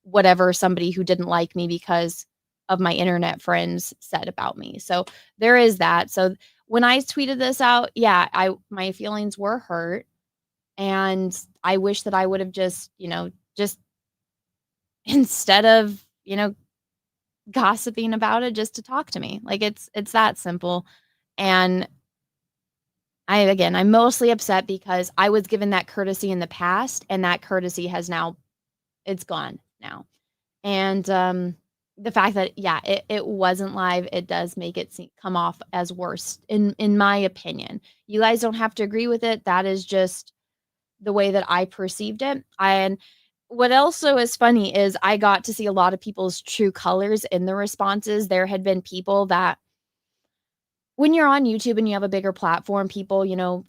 whatever somebody who didn't like me because of my internet friends said about me. So there is that. So when I tweeted this out, yeah, my feelings were hurt, and I wish that I would have just instead of, gossiping about it, just to talk to me. Like it's that simple. And I'm mostly upset because I was given that courtesy in the past, and that courtesy it's gone now. And the fact that it wasn't live, it does make it come off as worse in my opinion. You guys don't have to agree with it. That is just the way that I perceived it. And what also is funny is I got to see a lot of people's true colors in the responses. There had been people that, when you're on YouTube and you have a bigger platform, people,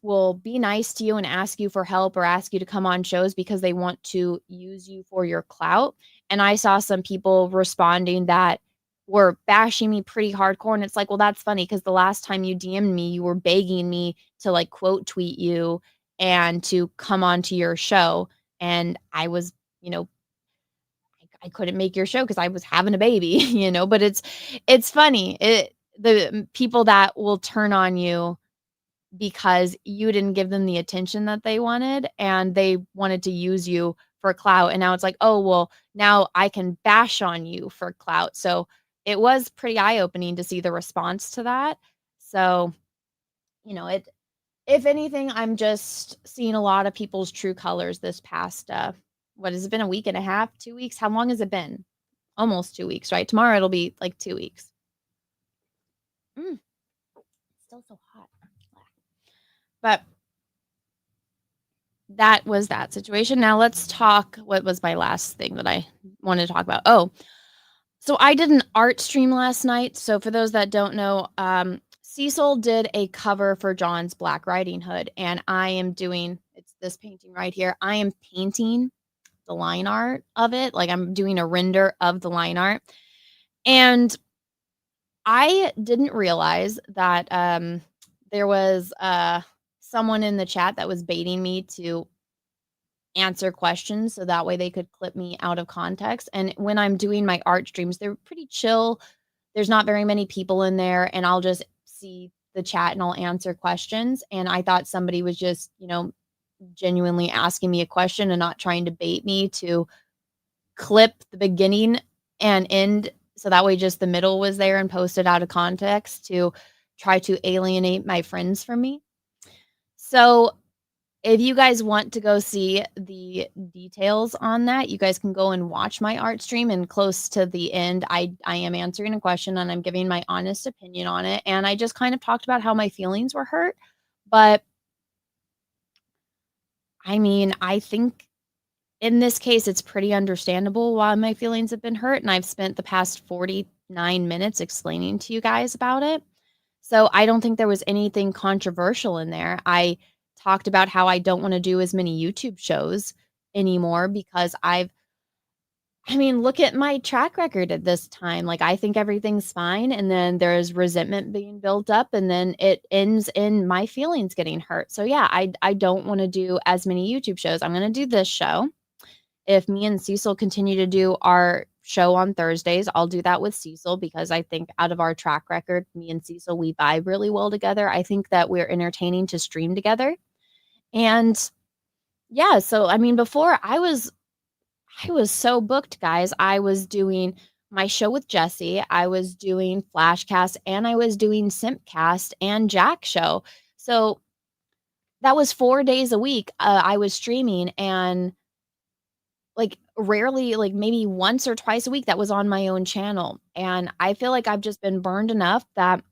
will be nice to you and ask you for help or ask you to come on shows because they want to use you for your clout. And I saw some people responding that were bashing me pretty hardcore. And it's like, well, that's funny because the last time you DM'd me, you were begging me to like quote tweet you and to come onto your show. And I was, I couldn't make your show because I was having a baby, but it's funny. The people that will turn on you because you didn't give them the attention that they wanted, and they wanted to use you for clout. And now it's like, oh, well, now I can bash on you for clout. So it was pretty eye-opening to see the response to that. So, if anything, I'm just seeing a lot of people's true colors this past, what has it been, a week and a half, 2 weeks? How long has it been? Almost 2 weeks, right? Tomorrow it'll be like 2 weeks. It's still so hot. But that was that situation. Now let's talk. What was my last thing that I wanted to talk about? Oh, so I did an art stream last night. So for those that don't know, Cecil did a cover for John's Black Riding Hood, and I am doing, it's this painting right here. I am painting the line art of it. Like I'm doing a render of the line art. And I didn't realize that there was someone in the chat that was baiting me to answer questions so that way they could clip me out of context. And when I'm doing my art streams, they're pretty chill. There's not very many people in there, and I'll just see the chat and I'll answer questions. And I thought somebody was just, genuinely asking me a question and not trying to bait me to clip the beginning and end, so that way just the middle was there and posted out of context to try to alienate my friends from me. So if you guys want to go see the details on that, you guys can go and watch my art stream, and close to the end, I am answering a question and I'm giving my honest opinion on it. And I just kind of talked about how my feelings were hurt. But I mean, I think in this case, it's pretty understandable why my feelings have been hurt. And I've spent the past 49 minutes explaining to you guys about it. So I don't think there was anything controversial in there. I talked about how I don't want to do as many YouTube shows anymore because I've I mean, look at my track record at this time. Like, I think everything's fine, and then there's resentment being built up, and then it ends in my feelings getting hurt. So yeah, I don't want to do as many YouTube shows. I'm going to do this show. If me and Cecil continue to do our show on Thursdays, I'll do that with Cecil, because I think out of our track record, me and Cecil, we vibe really well together. I think that we're entertaining to stream together. And yeah, so I mean, before I was so booked, guys. I was doing my show with Jesse, I was doing Flashcast, and I was doing Simpcast and Jack show. So that was 4 days a week. I was streaming, and like rarely, like maybe once or twice a week, that was on my own channel. And I feel like I've just been burned enough that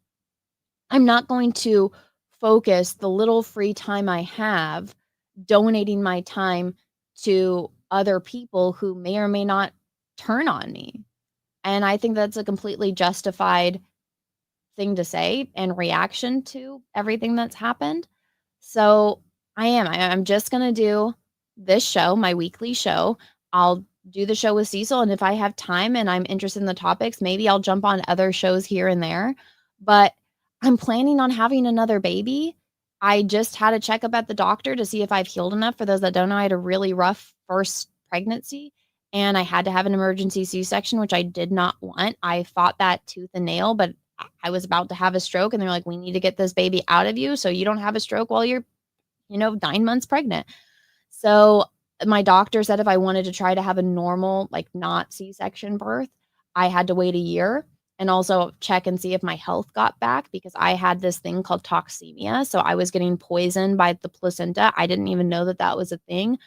I'm not going to focus the little free time I have donating my time to other people who may or may not turn on me. And I think that's a completely justified thing to say and reaction to everything that's happened. So I'm just going to do this show, my weekly show. I'll do the show with Cecil. And if I have time and I'm interested in the topics, maybe I'll jump on other shows here and there. But I'm planning on having another baby. I just had a checkup at the doctor to see if I've healed enough. For those that don't know, I had a really rough first pregnancy, and I had to have an emergency C-section, which I did not want. I fought that tooth and nail, but I was about to have a stroke, and they're like, we need to get this baby out of you so you don't have a stroke while you're, 9 months pregnant. So my doctor said if I wanted to try to have a normal, like not C-section birth, I had to wait a year and also check and see if my health got back, because I had this thing called toxemia. So I was getting poisoned by the placenta. I didn't even know that that was a thing.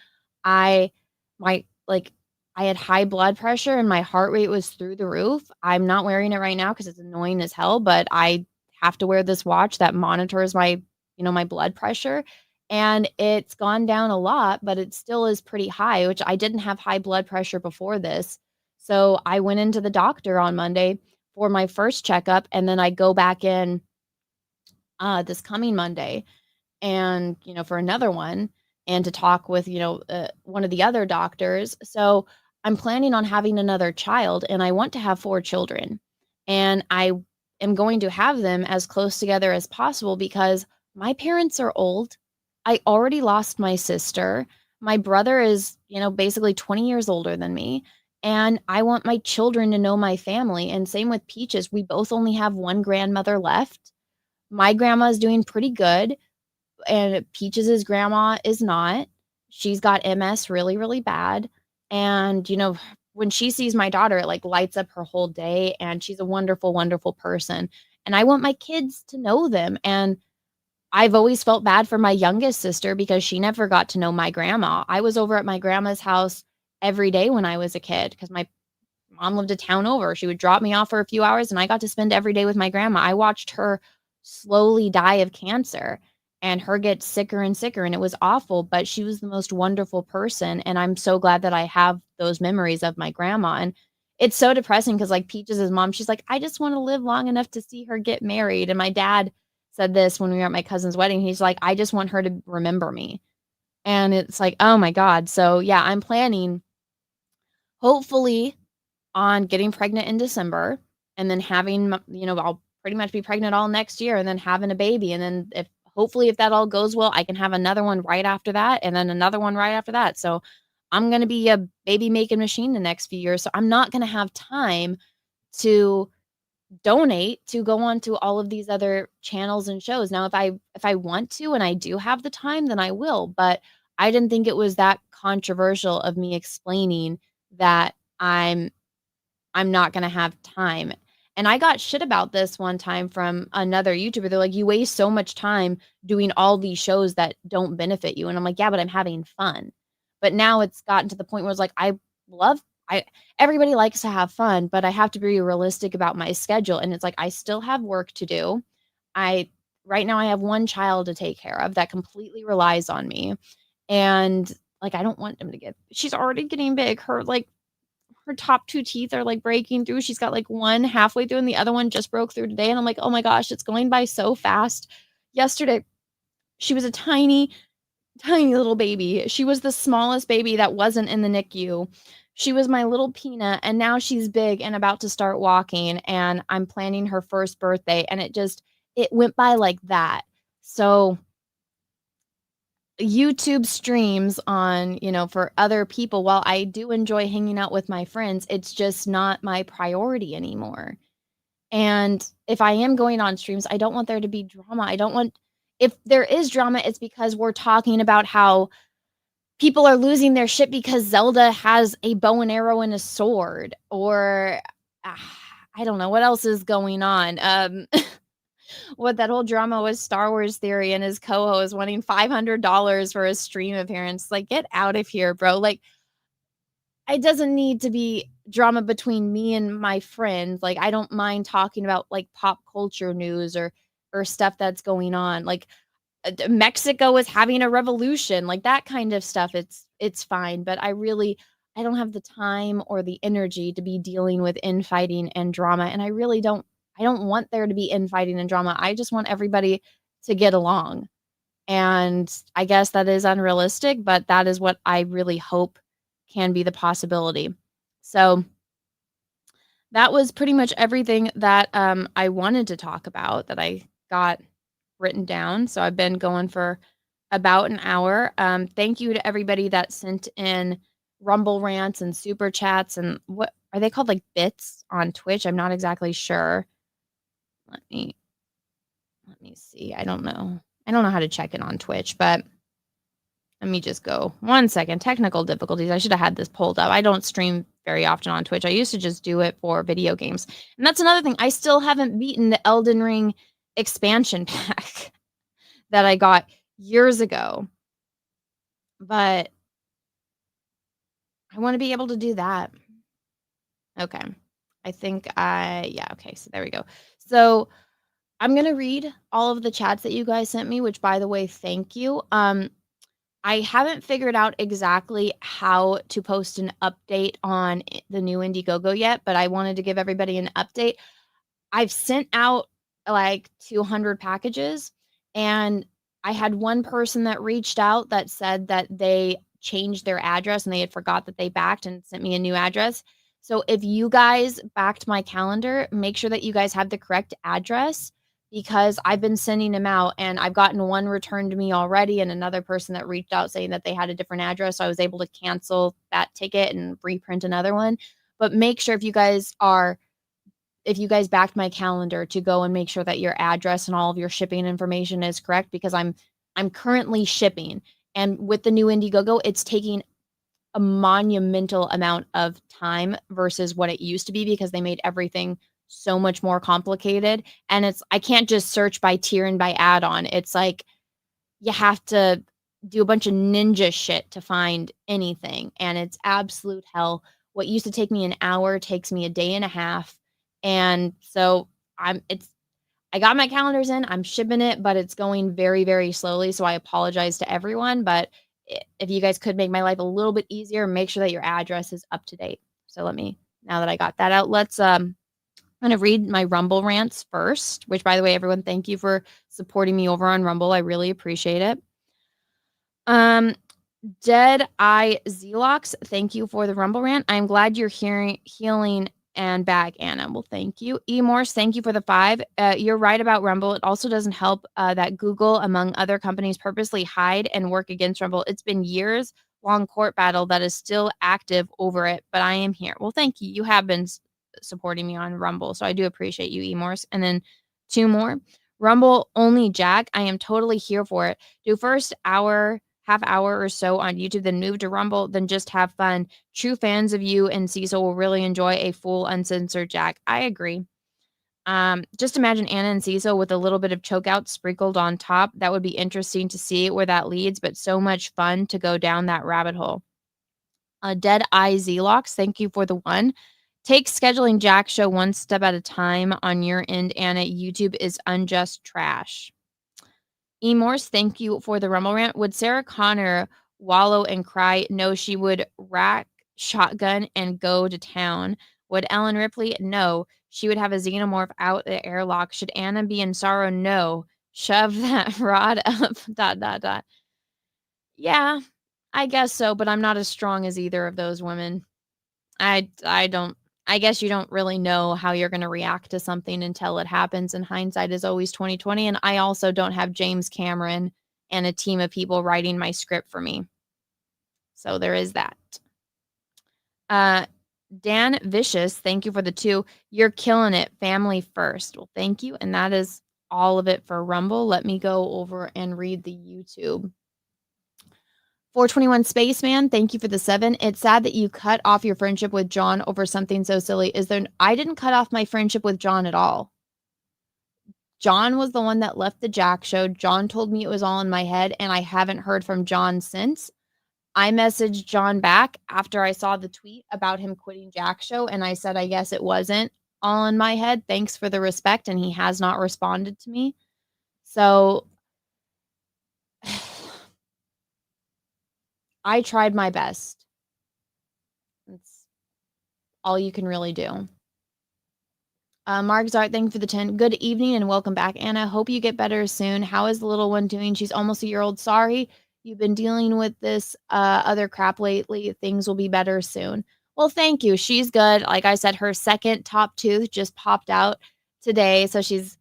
I had high blood pressure and my heart rate was through the roof. I'm not wearing it right now because it's annoying as hell, but I have to wear this watch that monitors my, my blood pressure. And it's gone down a lot, but it still is pretty high, which I didn't have high blood pressure before this. So I went into the doctor on Monday for my first checkup, and then I go back in this coming Monday and, for another one, and to talk with, one of the other doctors. So I'm planning on having another child, and I want to have 4 children. And I am going to have them as close together as possible because my parents are old. I already lost my sister. My brother is, basically 20 years older than me. And I want my children to know my family. And same with Peaches. We both only have one grandmother left. My grandma is doing pretty good, and Peaches' grandma is not. She's got MS really, really bad. And, when she sees my daughter, it like lights up her whole day. And she's a wonderful, wonderful person. And I want my kids to know them. And I've always felt bad for my youngest sister because she never got to know my grandma. I was over at my grandma's house every day when I was a kid because my mom lived a town over. She would drop me off for a few hours, and I got to spend every day with my grandma. I watched her slowly die of cancer and her get sicker and sicker, and it was awful, but she was the most wonderful person. And I'm so glad that I have those memories of my grandma. And it's so depressing because like Peaches' mom, she's like, I just want to live long enough to see her get married. And my dad said this when we were at my cousin's wedding. He's like, I just want her to remember me. And it's like, oh my God. So yeah, I'm planning hopefully on getting pregnant in December, and then having, I'll pretty much be pregnant all next year, and then having a baby. And then hopefully if that all goes well, I can have another one right after that, and then another one right after that. So I'm going to be a baby making machine the next few years. So I'm not going to have time to donate to go on to all of these other channels and shows. Now, if I want to, and I do have the time, then I will, but I didn't think it was that controversial of me explaining that I'm not going to have time. And I got shit about this one time from another YouTuber. They're like, you waste so much time doing all these shows that don't benefit you. And I'm like, yeah, but I'm having fun. But now it's gotten to the point where it's like, everybody likes to have fun, but I have to be realistic about my schedule. And it's like, I still have work to do. Right now I have one child to take care of that completely relies on me. And like, I don't want him to she's already getting big. Her top 2 teeth are like breaking through. She's got like one halfway through and the other one just broke through today. And I'm like, oh my gosh, it's going by so fast. Yesterday, she was a tiny tiny little baby. She was the smallest baby that wasn't in the NICU. She was my little peanut, and now she's big and about to start walking, and I'm planning her first birthday, and it went by like that. So YouTube streams on, for other people, while I do enjoy hanging out with my friends, it's just not my priority anymore. And if I am going on streams, I don't want there to be drama. If there is drama, it's because we're talking about how people are losing their shit because Zelda has a bow and arrow and a sword, or I don't know what else is going on. What that whole drama was Star Wars Theory and his co-host wanting $500 for a stream appearance. Like, get out of here, bro. Like, it doesn't need to be drama between me and my friends. Like, I don't mind talking about like pop culture news or stuff that's going on. Like, Mexico is having a revolution, like that kind of stuff. It's fine, but I don't have the time or the energy to be dealing with infighting and drama. And I don't want there to be infighting and drama. I just want everybody to get along. And I guess that is unrealistic, but that is what I really hope can be the possibility. So that was pretty much everything that I wanted to talk about that I got written down. So I've been going for about an hour. Thank you to everybody that sent in Rumble rants and super chats, and what are they called, like bits on Twitch? I'm not exactly sure. Let me see. I don't know how to check it on Twitch, but let me just go 1 second. Technical difficulties. I should have had this pulled up. I don't stream very often on Twitch. I used to just do it for video games. And that's another thing. I still haven't beaten the Elden Ring expansion pack that I got years ago. But I want to be able to do that. Okay. I think okay, so there we go. So I'm going to read all of the chats that you guys sent me, which, by the way, thank you. I haven't figured out exactly how to post an update on the new Indiegogo yet, but I wanted to give everybody an update. I've sent out like 200 packages, and I had one person that reached out that said that they changed their address and they had forgot that they backed and sent me a new address. So if you guys backed my calendar, make sure that you guys have the correct address, because I've been sending them out and I've gotten one returned to me already, and another person that reached out saying that they had a different address. So I was able to cancel that ticket and reprint another one. But make sure if you guys backed my calendar, to go and make sure that your address and all of your shipping information is correct, because I'm currently shipping. And with the new Indiegogo, it's taking a monumental amount of time versus what it used to be, because they made everything so much more complicated. And I can't just search by tier and by add-on. It's like you have to do a bunch of ninja shit to find anything. And it's absolute hell. What used to take me an hour takes me a day and a half. And so I got my calendars in, I'm shipping it, but it's going very, very slowly. So I apologize to everyone, but if you guys could make my life a little bit easier, make sure that your address is up to date. So now that I got that out, I'm going to read my Rumble rants first, which, by the way, everyone, thank you for supporting me over on Rumble. I really appreciate it. Dead Eye Zelox, thank you for the Rumble rant. I'm glad you're healing and back, Anna. Well, thank you. Morse, thank you for the 5. You're right about Rumble. It also doesn't help that Google, among other companies, purposely hide and work against Rumble. It's been years long court battle that is still active over it, but I am here. Well, thank you. You have been supporting me on Rumble, so I do appreciate you, Morse. And then 2 more. Rumble only Jack. I am totally here for it. Do first half hour or so on YouTube, then move to Rumble, then just have fun. True fans of you and Cecil will really enjoy a full uncensored Jack. I agree. Just imagine Anna and Cecil with a little bit of chokeout sprinkled on top. That would be interesting to see where that leads, but so much fun to go down that rabbit hole. Dead Eye Zelox, thank you for the 1. Take scheduling Jack show one step at a time on your end, Anna. YouTube is unjust trash. Morse, thank you for the Rumble rant. Would Sarah Connor wallow and cry? No, she would rack shotgun and go to town. Would Ellen Ripley? No, she would have a xenomorph out the airlock. Should Anna be in sorrow? No, shove that rod up. ... Yeah, I guess so, but I'm not as strong as either of those women. I guess you don't really know how you're going to react to something until it happens, and hindsight is always 2020. And I also don't have James Cameron and a team of people writing my script for me. So there is that. Dan Vicious, thank you for the 2. You're killing it. Family first. Well, thank you. And that is all of it for Rumble. Let me go over and read the YouTube. 421 Spaceman, thank you for the 7. It's sad that you cut off your friendship with John over something so silly. I didn't cut off my friendship with John at all. John was the one that left the Jack show. John told me it was all in my head, and I haven't heard from John since. I messaged John back after I saw the tweet about him quitting Jack show, and I said, I guess it wasn't all in my head. Thanks for the respect, and he has not responded to me. So I tried my best. That's all you can really do. Mark Zart, thank you for the 10. Good evening and welcome back, Anna. Hope you get better soon. How is the little one doing? She's almost a year old. Sorry, you've been dealing with this other crap lately. Things will be better soon. Well, thank you. She's good. Like I said, her second top tooth just popped out today. So she's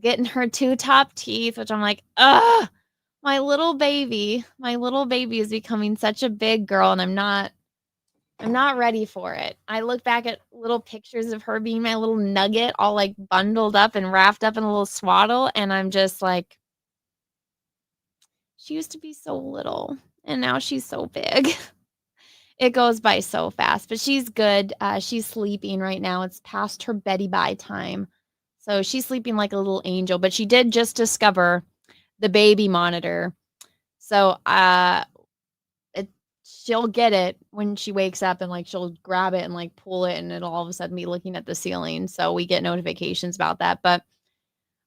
getting her 2 top teeth, which I'm like, ugh, my little baby is becoming such a big girl, and I'm not ready for it. I look back at little pictures of her being my little nugget, all like bundled up and wrapped up in a little swaddle. And I'm just like, she used to be so little and now she's so big. It goes by so fast, but she's good. She's sleeping right now. It's past her Betty Bye time. So she's sleeping like a little angel, but she did just discover the baby monitor. So, she'll get it when she wakes up, and like she'll grab it and like pull it, and it'll all of a sudden be looking at the ceiling. So we get notifications about that. But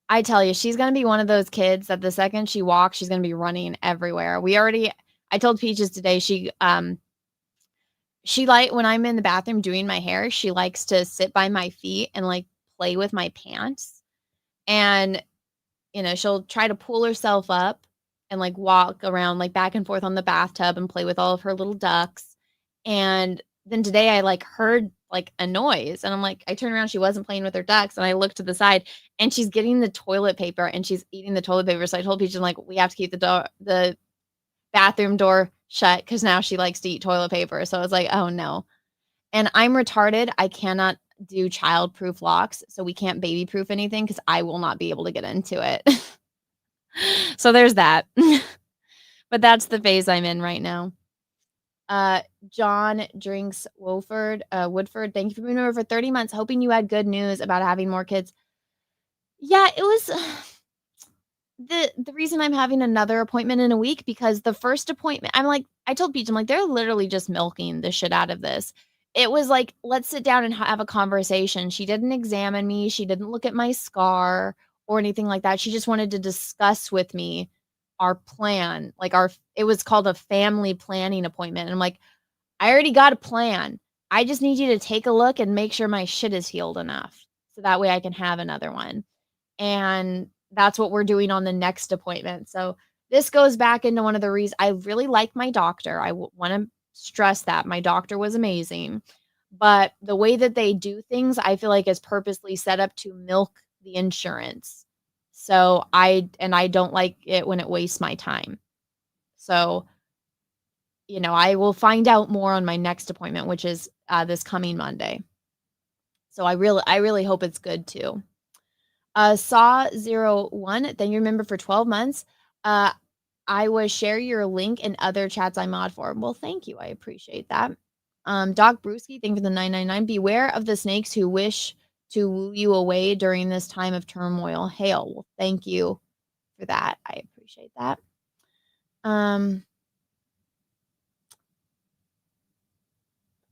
I tell you, she's going to be one of those kids that the second she walks, she's going to be running everywhere. I told Peaches today, she like when I'm in the bathroom doing my hair, she likes to sit by my feet and like play with my pants. And, she'll try to pull herself up and like walk around like back and forth on the bathtub and play with all of her little ducks. And then today I like heard like a noise, and I'm like, I turned around, she wasn't playing with her ducks, and I looked to the side and she's getting the toilet paper and she's eating the toilet paper. So I told Peach, I'm like, we have to keep the bathroom door shut because now she likes to eat toilet paper. So I was like, oh no. And I'm retarded. I cannot do child-proof locks, so we can't baby-proof anything because I will not be able to get into it. So there's that. But that's the phase I'm in right now. John Drinks Woodford, thank you for being over for 30 months. Hoping you had good news about having more kids. Yeah, it was the reason I'm having another appointment in a week, because the first appointment, I told Peach, I'm like, they're literally just milking the shit out of this. It was like, let's sit down and have a conversation. She didn't examine me. She didn't look at my scar or anything like that. She just wanted to discuss with me our plan. It was called a family planning appointment. And I'm like, I already got a plan. I just need you to take a look and make sure my shit is healed enough, so that way I can have another one. And that's what we're doing on the next appointment. So this goes back into one of the reasons I really like my doctor. I want to stress that my doctor was amazing, but the way that they do things, I feel like is purposely set up to milk the insurance. So I don't like it when it wastes my time. So, I will find out more on my next appointment, which is this coming Monday. So I really hope it's good too. Saw01, thank you, remember, for 12 months. I will share your link in other chats I mod for. Well, thank you. I appreciate that. Doc Brewski, thank you for the 999. Beware of the snakes who wish to woo you away during this time of turmoil. Hail. Well, thank you for that. I appreciate that.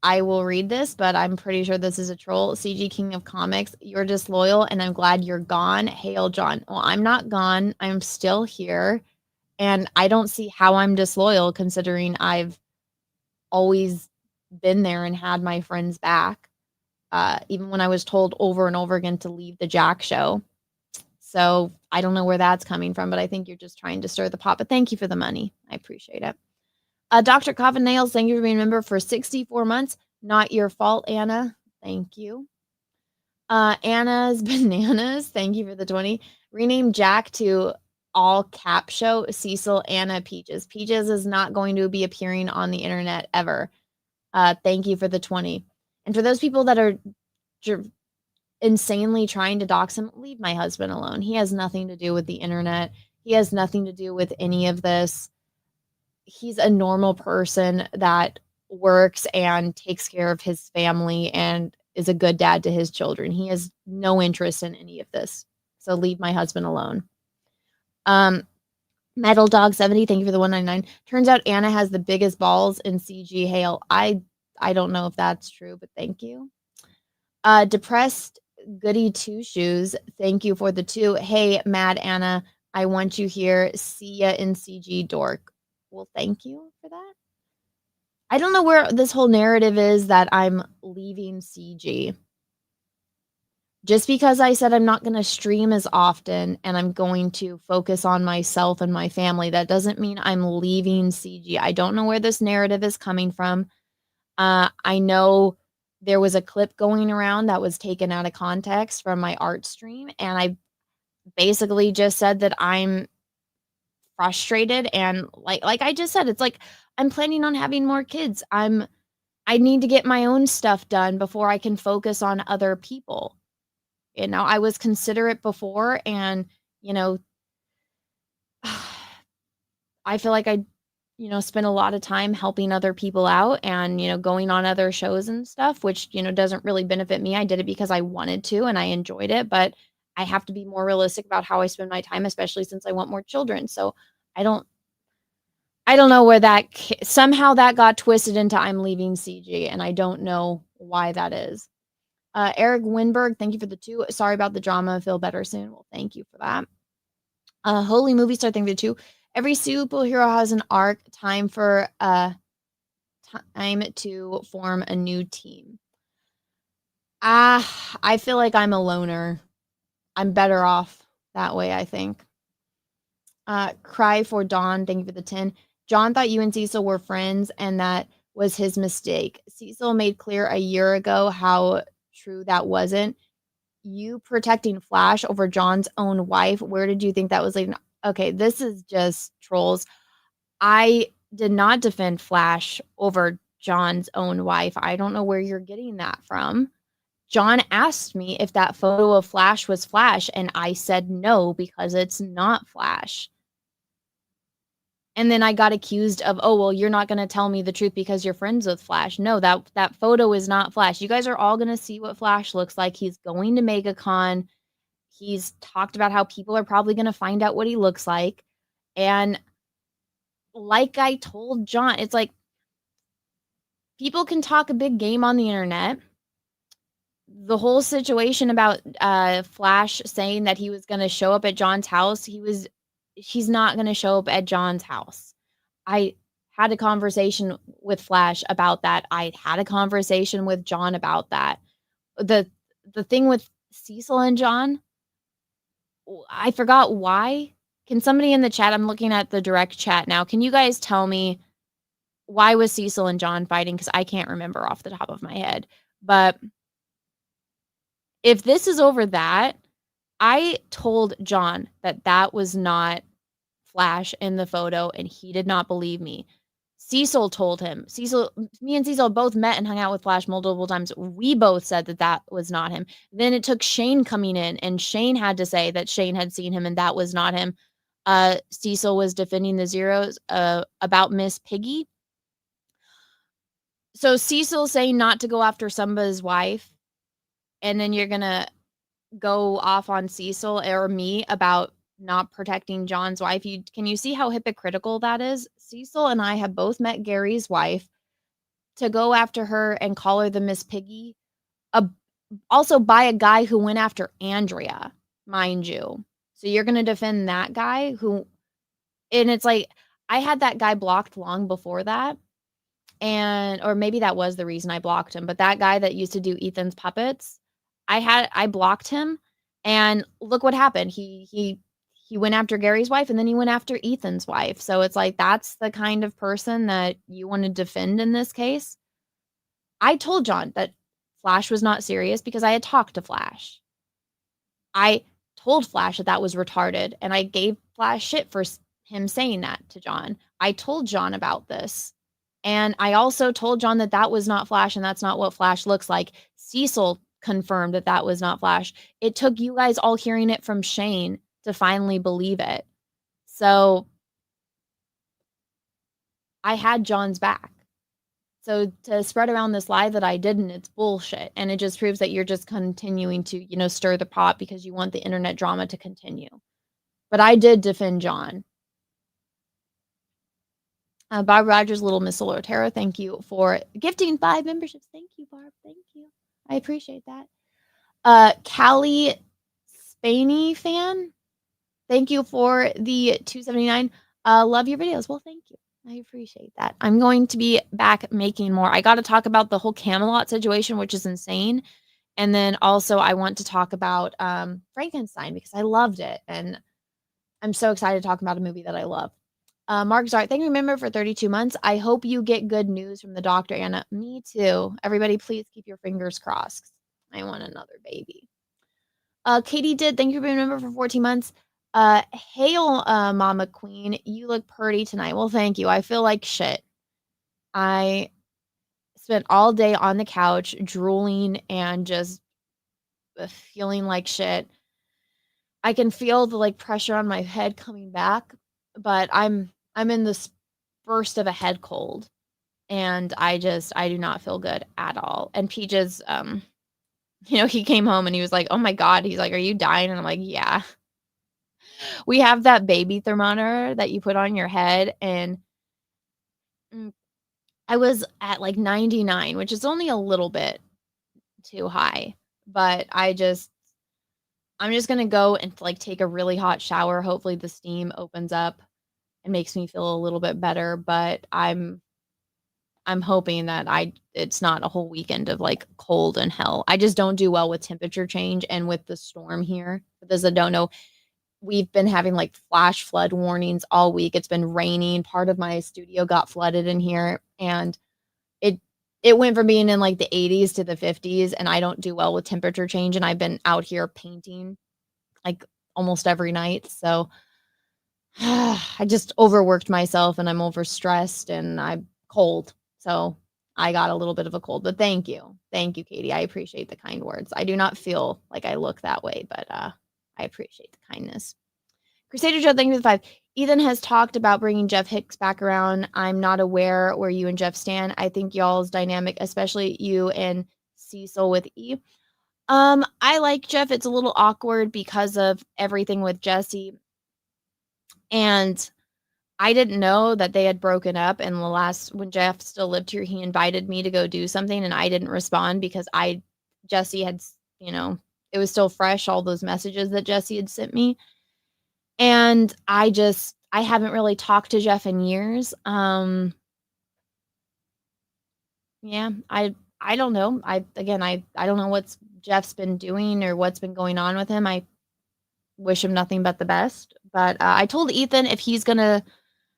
I will read this, but I'm pretty sure this is a troll. CG King of Comics, you're disloyal, and I'm glad you're gone. Hail, John. Well, I'm not gone. I'm still here, and I don't see how I'm disloyal, considering I've always been there and had my friends back, even when I was told over and over again to leave the Jack show. So I don't know where that's coming from, but I think you're just trying to stir the pot. But thank you for the money. I appreciate it. Dr. Coffin Nails, thank you for being a member for 64 months. Not your fault, Anna. Thank you. Anna's Bananas, thank you for the 20. Rename Jack to all cap show Cecil Anna Peaches. Peaches is not going to be appearing on the internet ever. Thank you for the 20. And for those people that are insanely trying to dox him, leave my husband alone. He has nothing to do with the internet. He has nothing to do with any of this. He's a normal person that works and takes care of his family and is a good dad to his children. He has no interest in any of this. So leave my husband alone. Metal Dog 70, thank you for the 199. Turns out Anna has the biggest balls in CG hail. I don't know if that's true, but thank you. Depressed Goody Two Shoes, thank you for the 2. Hey, Mad Anna, I want you here. See ya in CG dork. Well, thank you for that. I don't know where this whole narrative is that I'm leaving CG. Just because I said I'm not going to stream as often and I'm going to focus on myself and my family, that doesn't mean I'm leaving CG. I don't know where this narrative is coming from. I know there was a clip going around that was taken out of context from my art stream, and I basically just said that I'm frustrated, and like I just said, it's like I'm planning on having more kids. I need to get my own stuff done before I can focus on other people. You know, I was considerate before, and you know, I feel like I spend a lot of time helping other people out and going on other shows and stuff, which doesn't really benefit me. I did it because I wanted to and I enjoyed it, but I have to be more realistic about how I spend my time, especially since I want more children. So I don't know where that somehow that got twisted into I'm leaving CG, and I don't know why that is. Eric Winberg, thank you for the 2. Sorry about the drama. Feel better soon. Well, thank you for that. Holy Movie Star, thank you for the 2. Every superhero has an arc. Time to form a new team. I feel like I'm a loner. I'm better off that way, I think. Cry for Dawn, thank you for the 10. John thought you and Cecil were friends, and that was his mistake. Cecil made clear a year ago how true that wasn't. You protecting Flash over John's own wife, where did you think that was leading? Okay, this is just trolls. I did not defend Flash over John's own wife. I don't know where you're getting that from. John asked me if that photo of Flash was Flash, and I said no, because it's not Flash. And then I got accused of, oh, well, you're not going to tell me the truth because you're friends with Flash. No, that photo is not Flash. You guys are all going to see what Flash looks like. He's going to MegaCon. He's talked about how people are probably going to find out what he looks like. And like I told John, it's like people can talk a big game on the internet. The whole situation about Flash saying that he was going to show up at John's house, he's not going to show up at John's house. I had a conversation with Flash about that. I had a conversation with John about that. The thing with Cecil and John, I forgot why. Can somebody in the chat, I'm looking at the direct chat now, can you guys tell me why was Cecil and John fighting? Because I can't remember off the top of my head. But if this is over that, I told John that was not Flash in the photo, and he did not believe me. Cecil told him. Me and Cecil both met and hung out with Flash multiple times. We both said that was not him. Then it took Shane coming in, and Shane had to say that Shane had seen him and that was not him. Cecil was defending the Zeros about Miss Piggy. So Cecil saying not to go after Samba's wife, and then you're going to go off on Cecil or me about not protecting John's wife. Can you see how hypocritical that is? Cecil and I have both met Gary's wife. To go after her and call her the Miss Piggy, also by a guy who went after Andrea, mind you. So you're going to defend that guy and it's like, I had that guy blocked long before that. Or maybe that was the reason I blocked him. But that guy that used to do Ethan's puppets, I blocked him, and look what happened. He he went after Gary's wife and then he went after Ethan's wife. So it's like, that's the kind of person that you want to defend in this case. I told John that Flash was not serious because I had talked to Flash. I told Flash that that was retarded, and I gave Flash shit for him saying that to John. I told John about this, and I also told John that that was not Flash and that's not what Flash looks like. Cecil confirmed that that was not Flash. It took you guys all hearing it from Shane to finally believe it. So I had John's back. So to spread around this lie that I didn't, it's bullshit. And it just proves that you're just continuing to, you know, stir the pot because you want the internet drama to continue. But I did defend John. Bob Rogers, Little Miss Solar Tarot, thank you for gifting 5 memberships. Thank you, Barb. Thank you. I appreciate that. Callie Spaney fan, thank you for the $2.79. Love your videos. Well, thank you. I appreciate that. I'm going to be back making more. I got to talk about the whole Camelot situation, which is insane. And then also I want to talk about Frankenstein because I loved it. And I'm so excited to talk about a movie that I love. Mark Zart, thank you, member, for 32 months. I hope you get good news from the doctor, Anna. Me too. Everybody, please keep your fingers crossed. I want another baby. Katie did. Thank you for being a member for 14 months. Hail, Mama Queen. You look pretty tonight. Well, thank you. I feel like shit. I spent all day on the couch drooling and just feeling like shit. I can feel the like pressure on my head coming back, but I'm in this burst of a head cold, and I do not feel good at all. And Peaches, you know, he came home and he was like, "Oh my God," he's like, "Are you dying?" And I'm like, "Yeah." We have that baby thermometer that you put on your head, and I was at like 99, which is only a little bit too high, but I'm just gonna go and like take a really hot shower. Hopefully the steam opens up and makes me feel a little bit better, but I'm hoping that it's not a whole weekend of like cold and hell. I just don't do well with temperature change, and with the storm here, for those that don't know, we've been having like flash flood warnings all week. It's been raining. Part of my studio got flooded in here, and it went from being in like the 80s to the 50s, and I don't do well with temperature change, and I've been out here painting like almost every night. So I just overworked myself, and I'm overstressed, and I'm cold. So I got a little bit of a cold, but thank you. Thank you, Katie. I appreciate the kind words. I do not feel like I look that way, but I appreciate the kindness. Crusader Joe, thank you for the 5. Ethan has talked about bringing Jeff Hicks back around. I'm not aware where you and Jeff stand. I think y'all's dynamic, especially you and Cecil with E. I like Jeff. It's a little awkward because of everything with Jesse. And I didn't know that they had broken up. And when Jeff still lived here, he invited me to go do something, and I didn't respond because Jesse had, you know, it was still fresh, all those messages that Jesse had sent me. And I haven't really talked to Jeff in years. Yeah, I don't know. I don't know what's Jeff's been doing or what's been going on with him. I wish him nothing but the best. But I told Ethan if he's gonna,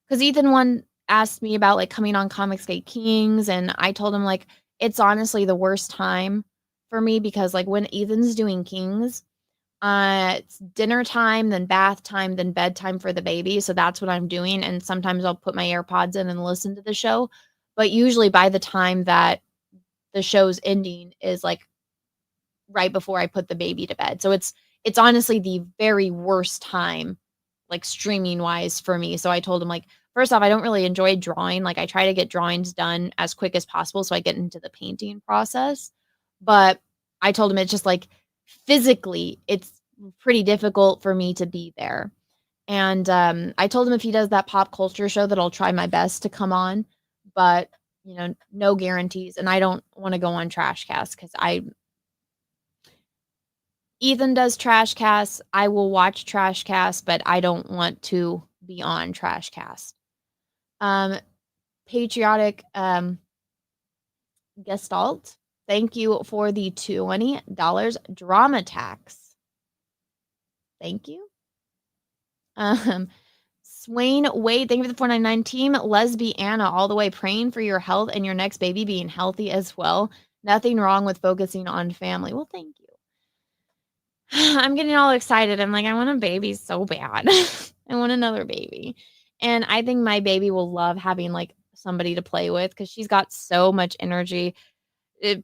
because Ethan asked me about like coming on Comicsgate Kings, and I told him like it's honestly the worst time for me because like when Ethan's doing Kings, it's dinner time, then bath time, then bedtime for the baby. So that's what I'm doing. And sometimes I'll put my AirPods in and listen to the show. But usually by the time that the show's ending is like right before I put the baby to bed. So it's honestly the very worst time, like streaming wise for me. So I told him like, first off, I don't really enjoy drawing. Like I try to get drawings done as quick as possible so I get into the painting process. But I told him it's just like physically, it's pretty difficult for me to be there. And I told him if he does that pop culture show that I'll try my best to come on, but you know, no guarantees. And I don't want to go on Trash Cast because Ethan does Trash Cast. I will watch Trash Cast, but I don't want to be on Trash Cast. Patriotic Gestalt, thank you for the $20 drama tax. Thank you. Swain Wade, thank you for the 499 team. Lesbiana, all the way, praying for your health and your next baby being healthy as well. Nothing wrong with focusing on family. Well, thank you. I'm getting all excited. I'm like, I want a baby so bad. I want another baby. And I think my baby will love having like somebody to play with because she's got so much energy.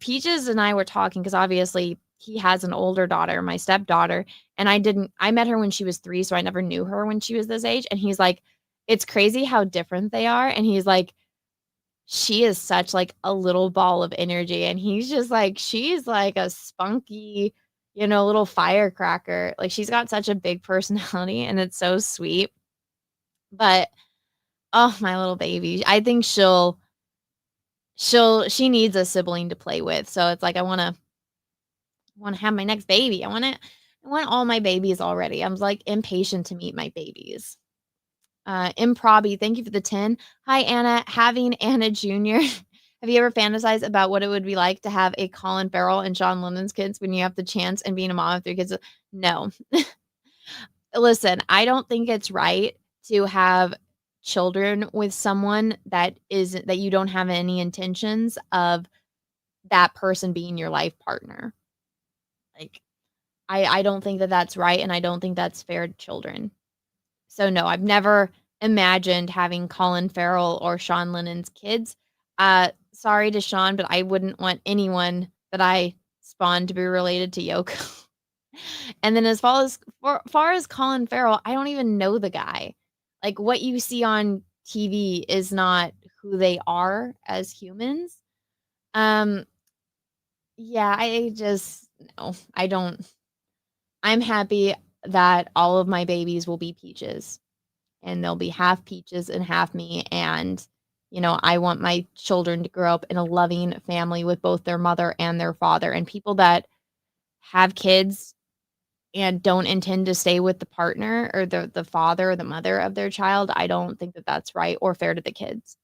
Peaches and I were talking because obviously he has an older daughter, my stepdaughter, and I met her when she was 3, so I never knew her when she was this age. And he's like, it's crazy how different they are. And he's like, she is such like a little ball of energy. And he's just like, she's like a spunky, little firecracker. Like she's got such a big personality and it's so sweet. But oh, my little baby. I think she needs a sibling to play with. So it's like I want to have my next baby. I want all my babies already. I'm like impatient to meet my babies. Improbi, thank you for the 10. Hi, Anna. Having Anna Jr. Have you ever fantasized about what it would be like to have a Colin Farrell and Sean Lennon's kids when you have the chance and being a mom of 3 kids? No. Listen, I don't think it's right to have children with someone that you don't have any intentions of that person being your life partner. Like, I don't think that that's right, and I don't think that's fair to children. So no, I've never imagined having Colin Farrell or Sean Lennon's kids. Sorry to Sean, but I wouldn't want anyone that I spawned to be related to Yoko. And then as far as Colin Farrell, I don't even know the guy. Like what you see on TV is not who they are as humans. Yeah, I just no, I don't. I'm happy that all of my babies will be Peaches and they'll be half Peaches and half me. And, I want my children to grow up in a loving family with both their mother and their father. And people that have kids and don't intend to stay with the partner or the father or the mother of their child, I don't think that that's right or fair to the kids.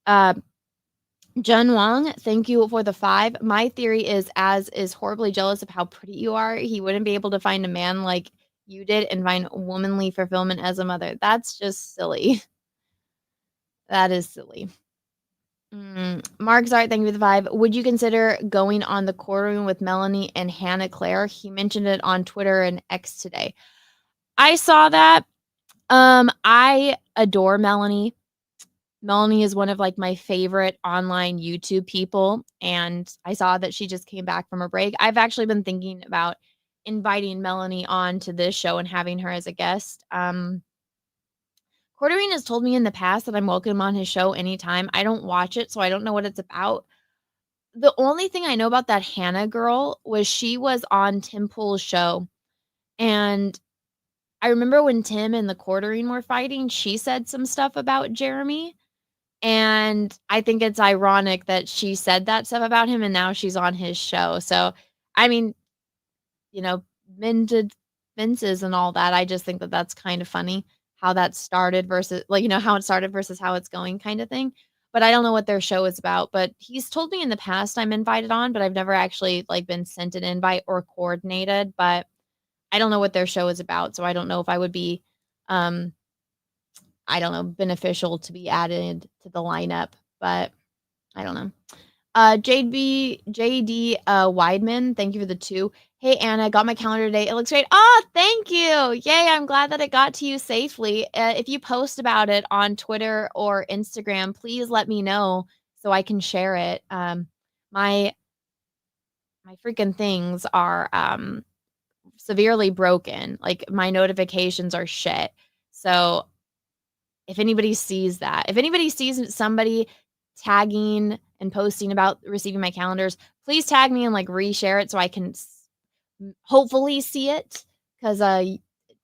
Jun Wang, thank you for the 5. My theory is Az is horribly jealous of how pretty you are. He wouldn't be able to find a man like you did and find womanly fulfillment as a mother. That's just silly. That is silly. Mark Zart, thank you for the 5. Would you consider going on the courtroom with Melanie and Hannah Claire? He mentioned it on Twitter and X today. I saw that. I adore Melanie. Melanie is one of like my favorite online YouTube people, and I saw that she just came back from a break. I've actually been thinking about inviting Melanie on to this show and having her as a guest. Quarterine has told me in the past that I'm welcome on his show anytime. I don't watch it, so I don't know what it's about. The only thing I know about that Hannah girl was she was on Tim Pool's show, and I remember when Tim and the Quarterine were fighting, she said some stuff about Jeremy. And I think it's ironic that she said that stuff about him and now she's on his show. So, I mean, men did fences and all that. I just think that that's kind of funny how that started versus how it started versus how it's going kind of thing. But I don't know what their show is about. But he's told me in the past I'm invited on, but I've never actually been sent an invite or coordinated. But I don't know what their show is about. So I don't know if I would be beneficial to be added to the lineup, but I don't know. JD Weidman, thank you for the 2. Hey, Anna, got my calendar today. It looks great. Oh, thank you. Yay, I'm glad that it got to you safely. If you post about it on Twitter or Instagram, please let me know so I can share it. My freaking things are severely broken. Like my notifications are shit. So if anybody sees that, if anybody sees somebody tagging and posting about receiving my calendars, please tag me and reshare it so I can hopefully see it. Because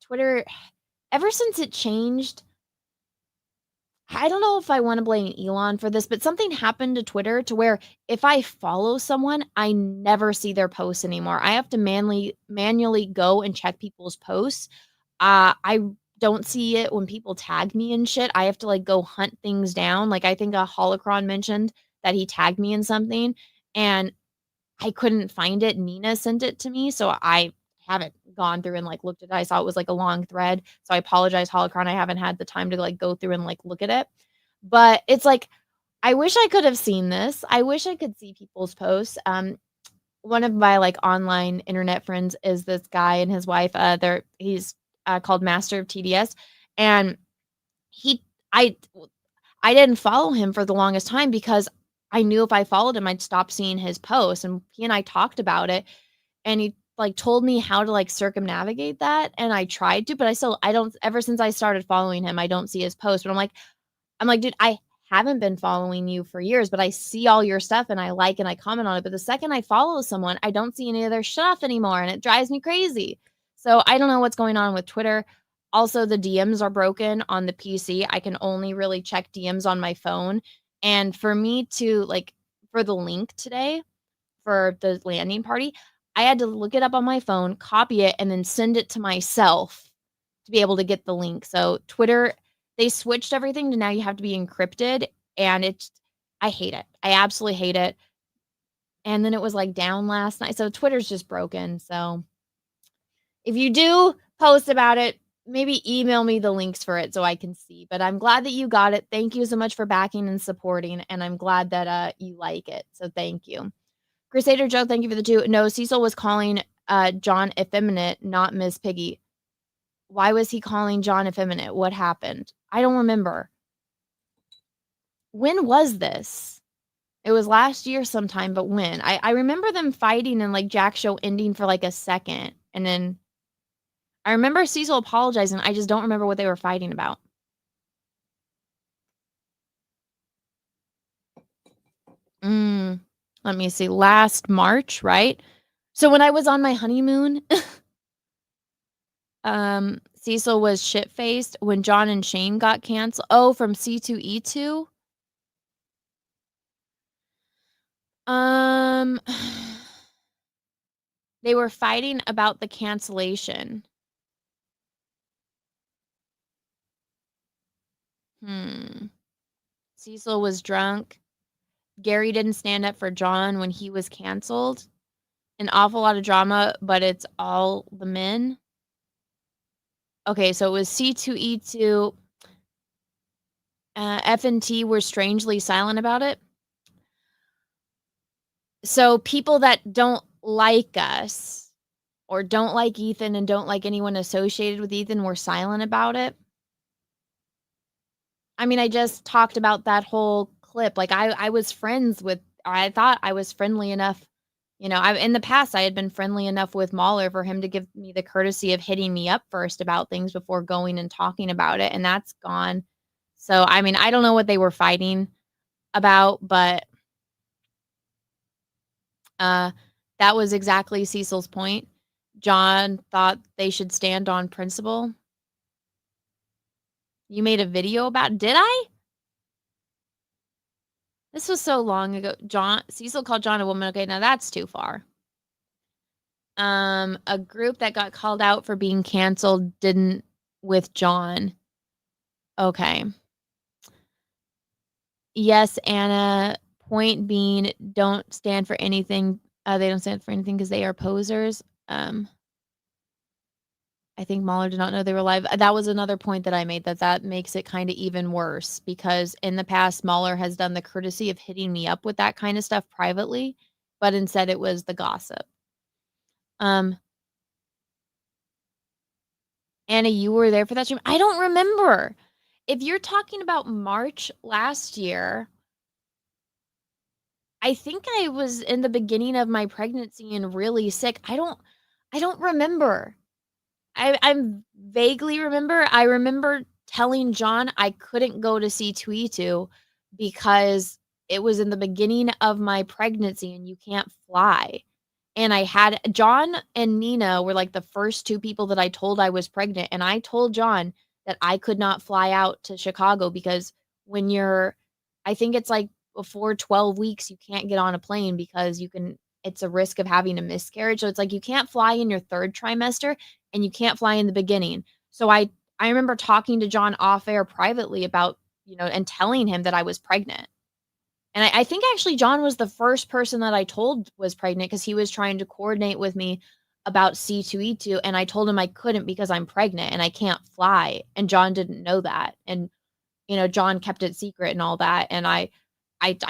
Twitter, ever since it changed, I don't know if I want to blame Elon for this, but something happened to Twitter to where if I follow someone, I never see their posts anymore. I have to manually go and check people's posts. I don't see it when people tag me and shit. I have to go hunt things down. I think a Holocron mentioned that he tagged me in something and I couldn't find it. Nina sent it to me. So I haven't gone through and like looked at it. I saw it was like a long thread. So I apologize, Holocron. I haven't had the time to like go through and like look at it. But it's like, I wish I could have seen this. I wish I could see people's posts. One of my like online internet friends is this guy and his wife. He's called Master of TDS, and I didn't follow him for the longest time because I knew if I followed him, I'd stop seeing his posts. And he and I talked about it, and he like told me how to like circumnavigate that, and I tried to, but I don't. Ever since I started following him, I don't see his posts. But I'm like, dude, I haven't been following you for years, but I see all your stuff and I like and I comment on it. But the second I follow someone, I don't see any of their stuff anymore, and it drives me crazy. So I don't know what's going on with Twitter. Also, the DMs are broken on the PC. I can only really check DMs on my phone. And for me to like, for the link today for the landing party, I had to look it up on my phone, copy it, and then send it to myself to be able to get the link. So Twitter, they switched everything to now you have to be encrypted, and I hate it. I absolutely hate it. And then it was like down last night. So Twitter's just broken. So if you do post about it, maybe email me the links for it so I can see. But I'm glad that you got it. Thank you so much for backing and supporting. And I'm glad that you like it. So thank you. Crusader Joe, thank you for the 2. No, Cecil was calling John effeminate, not Miss Piggy. Why was he calling John effeminate? What happened? I don't remember. When was this? It was last year sometime, but when? I remember them fighting and like Jack's show ending for like a second. And then I remember Cecil apologizing. I just don't remember what they were fighting about. Let me see. Last March, right? So when I was on my honeymoon, Cecil was shit-faced when John and Shane got canceled. Oh, from C2E2? They were fighting about the cancellation. Cecil was drunk. Gary didn't stand up for John when he was canceled. An awful lot of drama, but it's all the men. Okay, so it was C2E2. F&T were strangely silent about it. So people that don't like us or don't like Ethan and don't like anyone associated with Ethan were silent about it. I mean, I just talked about that whole clip. Like I was friends with, I thought I was friendly enough. You know, in the past, I had been friendly enough with Mahler for him to give me the courtesy of hitting me up first about things before going and talking about it. And that's gone. So, I mean, I don't know what they were fighting about, but that was exactly Cecil's point. John thought they should stand on principle. You made a video about, did I? This was so long ago. Cecil called John a woman. Okay, now that's too far. A group that got called out for being canceled didn't with John. Okay. Yes, Anna. Point being, don't stand for anything. They don't stand for anything because they are posers. I think Mahler did not know they were live. That was another point that I made, that makes it kind of even worse because in the past, Mahler has done the courtesy of hitting me up with that kind of stuff privately, but instead it was the gossip. Anna, you were there for that stream? I don't remember. If you're talking about March last year, I think I was in the beginning of my pregnancy and really sick. I don't remember. I'm vaguely remember. I remember telling John I couldn't go to C2E2 because it was in the beginning of my pregnancy and you can't fly. And I had John and Nina were like the first 2 people that I told I was pregnant. And I told John that I could not fly out to Chicago because when I think it's like before 12 weeks, you can't get on a plane because it's a risk of having a miscarriage. So it's like you can't fly in your 3rd trimester and you can't fly in the beginning. So I remember talking to John off air privately about, and telling him that I was pregnant. And I think actually John was the first person that I told was pregnant because he was trying to coordinate with me about C2E2, and I told him I couldn't because I'm pregnant and I can't fly, and John didn't know that, and John kept it secret and all that, and I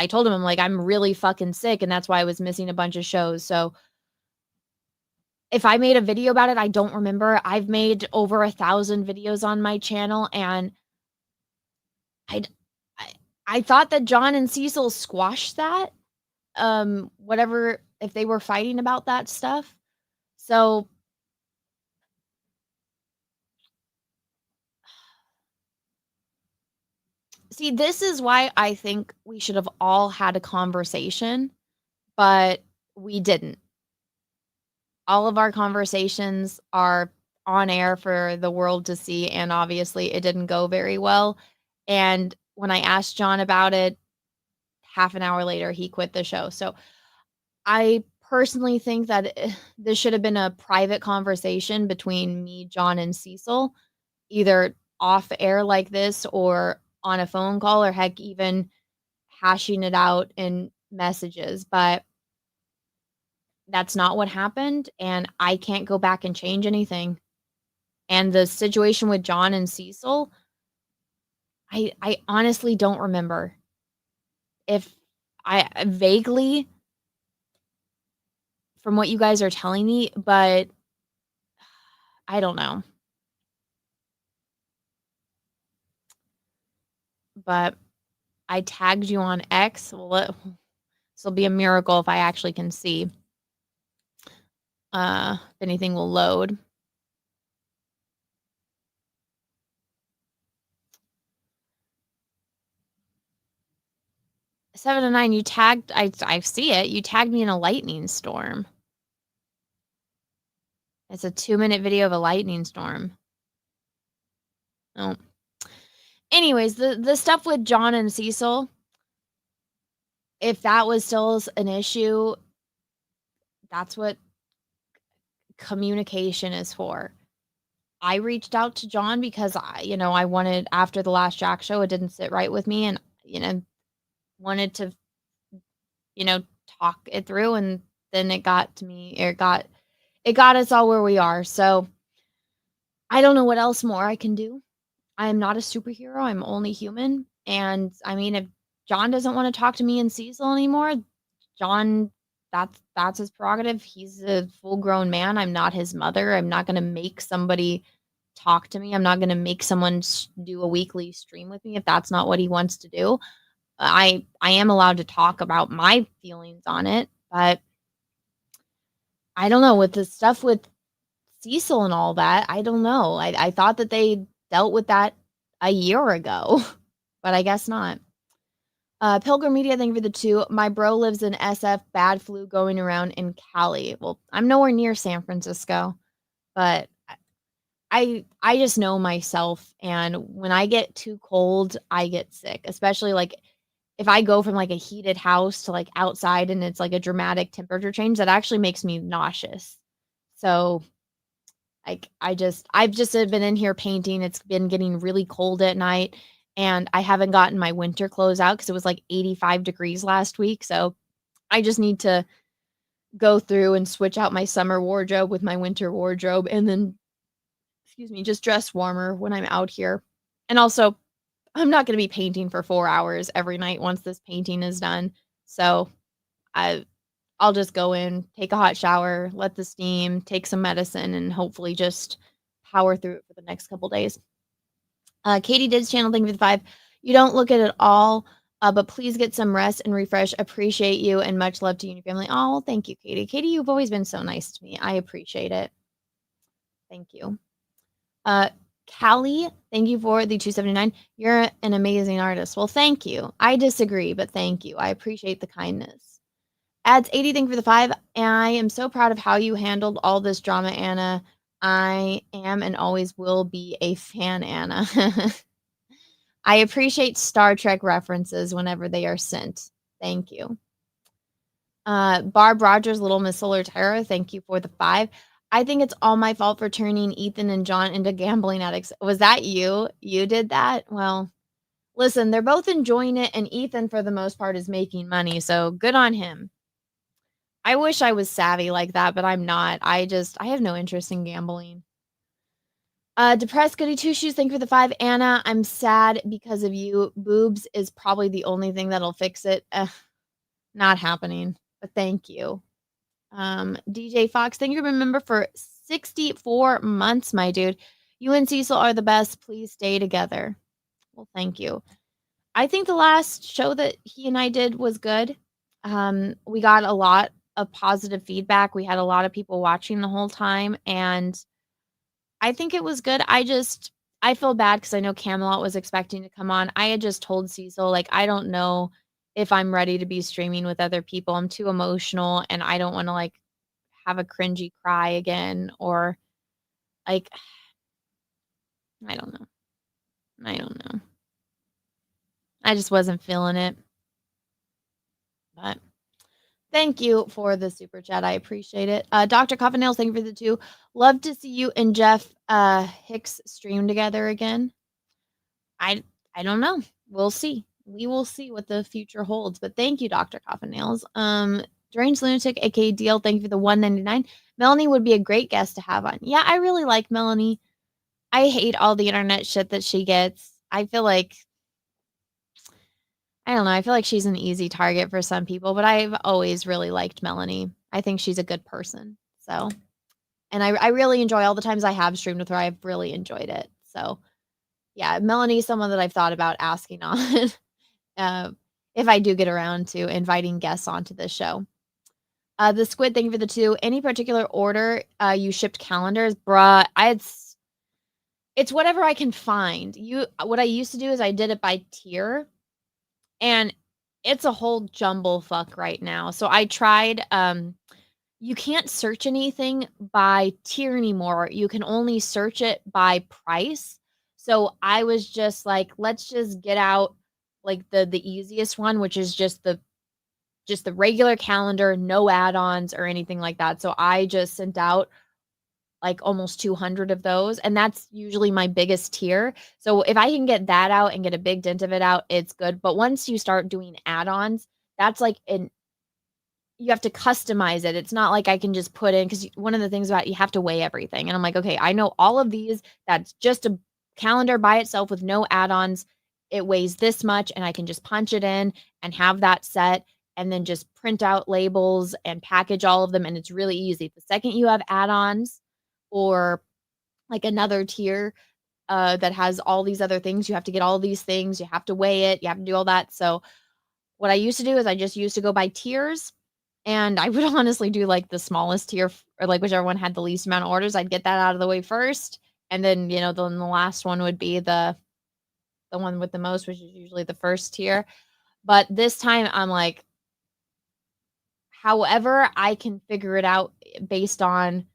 told him, I'm like, I'm really fucking sick, and that's why I was missing a bunch of shows. So if I made a video about it, I don't remember. I've made over 1,000 videos on my channel, and I thought that John and Cecil squashed that, whatever, if they were fighting about that stuff. So see, this is why I think we should have all had a conversation, but we didn't. All of our conversations are on air for the world to see, and obviously it didn't go very well. And when I asked John about it, half an hour later, he quit the show. So I personally think that this should have been a private conversation between me, John, and Cecil, either off air like this or on a phone call, or heck, even hashing it out in messages. But that's not what happened, and I can't go back and change anything. And the situation with John and Cecil, I honestly don't remember. If I vaguely from what you guys are telling me, but I don't know. But I tagged you on X. Well, this will be a miracle if I actually can see. If anything will load. Seven to 9, you tagged, I see it. You tagged me in a lightning storm. It's a 2-minute video of a lightning storm. Oh. Anyways, the stuff with John and Cecil, if that was still an issue, that's what communication is for. I reached out to John because I wanted, after the last Jack show, it didn't sit right with me, and wanted to talk it through, and then it got to me, it got us all where we are. So I don't know what else more I can do. I am not a superhero. I'm only human. And I mean, if John doesn't want to talk to me and Cecil anymore, John, that's his prerogative. He's a full-grown man. I'm not his mother. I'm not going to make somebody talk to me. I'm not going to make someone do a weekly stream with me if that's not what he wants to do. I am allowed to talk about my feelings on it, but I don't know, with the stuff with Cecil and all that, I don't know. I thought that they dealt with that a year ago, but I guess not. Pilgrim Media, thank you for the 2. My bro lives in SF, bad flu going around in Cali. Well, I'm nowhere near San Francisco, but I just know myself, and when I get too cold, I get sick, especially like if I go from like a heated house to like outside and it's like a dramatic temperature change, that actually makes me nauseous. So like I've just been in here painting. It's been getting really cold at night, and I haven't gotten my winter clothes out because it was like 85 degrees last week. So I just need to go through and switch out my summer wardrobe with my winter wardrobe, and then, just dress warmer when I'm out here. And also, I'm not going to be painting for 4 hours every night once this painting is done. So I'll just go in, take a hot shower, let the steam, take some medicine, and hopefully just power through it for the next couple days. Katie Did's channel, thank you for the 5. You don't look at it all, but please get some rest and refresh. Appreciate you, and much love to you and your family. Oh, well, thank you, Katie. Katie, you've always been so nice to me. I appreciate it. Thank you. Callie, thank you for the 279. You're an amazing artist. Well, thank you. I disagree, but thank you. I appreciate the kindness. Ads 80, thank you for the 5. I am so proud of how you handled all this drama, Anna. I am and always will be a fan, Anna. I appreciate Star Trek references whenever they are sent. Thank you. Barb Rogers, Little Miss Solar Terror, thank you for the 5. I think it's all my fault for turning Ethan and John into gambling addicts. Was that you? You did that? Well, listen, they're both enjoying it, and Ethan, for the most part, is making money, so good on him. I wish I was savvy like that, but I'm not. I have no interest in gambling. Depressed Goody Two Shoes, thank you for the 5. Anna, I'm sad because of you. Boobs is probably the only thing that'll fix it. Not happening, but thank you. DJ Fox, thank you, remember, for 64 months, my dude. You and Cecil are the best. Please stay together. Well, thank you. I think the last show that he and I did was good. We got a lot of positive feedback. We had a lot of people watching the whole time, and I think it was good. I feel bad because I know Camelot was expecting to come on. I had just told Cecil, like, I don't know if I'm ready to be streaming with other people. I'm too emotional, and I don't want to, like, have a cringy cry again, or, like, I don't know. I just wasn't feeling it. But thank you for the super chat. I appreciate it. Dr. Coffin Nails, thank you for the 2. Love to see you and Jeff Hicks stream together again. I don't know. We'll see. We will see what the future holds. But thank you, Dr. Coffin Nails. Deranged Lunatic, aka DL, thank you for the 199. Melanie would be a great guest to have on. Yeah, I really like Melanie. I hate all the internet shit that she gets. I feel like, I don't know, I feel like she's an easy target for some people, but I've always really liked Melanie. I think she's a good person. So, and I really enjoy all the times I have streamed with her. I've really enjoyed it. So, yeah, Melanie's someone that I've thought about asking on if I do get around to inviting guests onto this show. The Squid, thank you for the 2. Any particular order you shipped calendars? Bruh, it's whatever I can find. What I used to do is I did it by tier, and it's a whole jumble fuck right now. So I tried, you can't search anything by tier anymore. You can only search it by price. So I was just like, let's just get out like the easiest one, which is just the regular calendar, no add-ons or anything like that. So I just sent out like almost 200 of those, and that's usually my biggest tier. So if I can get that out and get a big dent of it out, it's good. But once you start doing add-ons, that's like you have to customize it. It's not like I can just put in, because one of the things about you have to weigh everything. And I'm like, okay, I know all of these. That's just a calendar by itself with no add-ons. It weighs this much, and I can just punch it in and have that set, and then just print out labels and package all of them. And it's really easy. The second you have add-ons or like another tier that has all these other things, you have to get all these things. You have to weigh it. You have to do all that. So what I used to do is I just used to go by tiers. And I would honestly do like the smallest tier, or like whichever one had the least amount of orders. I'd get that out of the way first. And then, then the last one would be the one with the most, which is usually the first tier. But this time I'm like, however I can figure it out based on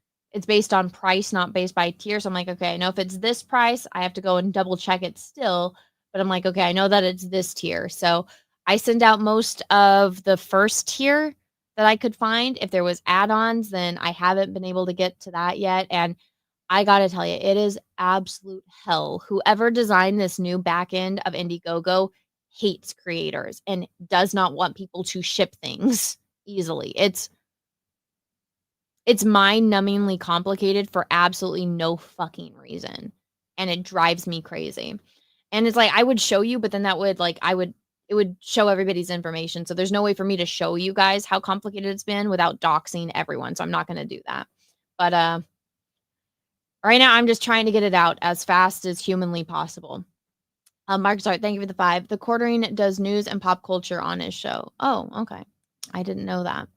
price, not based by tier. So I'm like, okay, I know if it's this price, I have to go and double check it still. But I'm like, okay, I know that it's this tier. So I send out most of the first tier that I could find. If there was add-ons, then I haven't been able to get to that yet. And I got to tell you, it is absolute hell. Whoever designed this new back end of Indiegogo hates creators and does not want people to ship things easily. It's mind-numbingly complicated for absolutely no fucking reason. And it drives me crazy. And it's like, I would show you, but then that would it would show everybody's information. So there's no way for me to show you guys how complicated it's been without doxing everyone. So I'm not going to do that. But right now I'm just trying to get it out as fast as humanly possible. Marcus Art, thank you for the 5. The Quartering does news and pop culture on his show. Oh, okay. I didn't know that.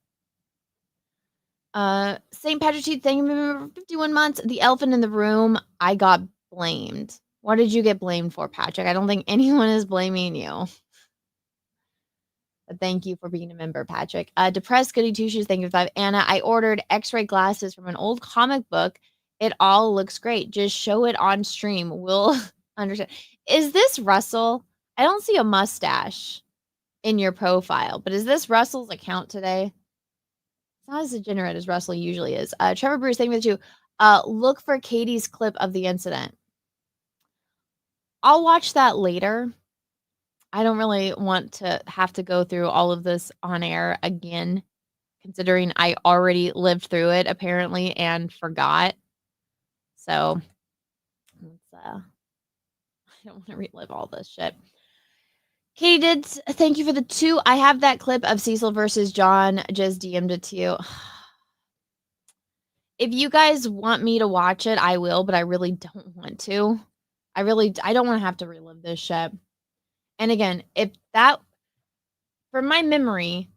St. Patrick's Day, thank you for 51 months. The elephant in the room, I got blamed. What did you get blamed for, Patrick? I don't think anyone is blaming you. But thank you for being a member, Patrick. Depressed Goody Two Shoes, thank you for 5. Anna, I ordered x-ray glasses from an old comic book. It all looks great. Just show it on stream. We'll understand. Is this Russell? I don't see a mustache in your profile, but is this Russell's account today? It's not as degenerate as Russell usually is. Trevor Bruce, thank you for 2. Look for Katie's clip of the incident. I'll watch that later. I don't really want to have to go through all of this on air again. considering I already lived through it apparently and forgot. So it's, I don't want to relive all this shit. Katie did thank you for the 2. I have that clip of Cecil versus John. Just DM'd it to you. If you guys want me to watch it, I will, but I really don't want to. I don't want to have to relive this shit. And again, if that, from my memory,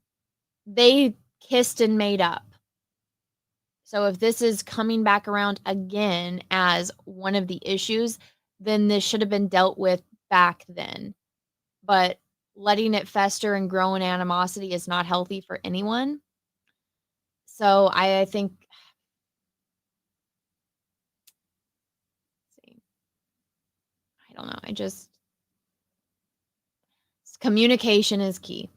they kissed and made up. So if this is coming back around again as one of the issues, then this should have been dealt with back then. But letting it fester and grow in animosity is not healthy for anyone. So I think, I don't know. Communication is key.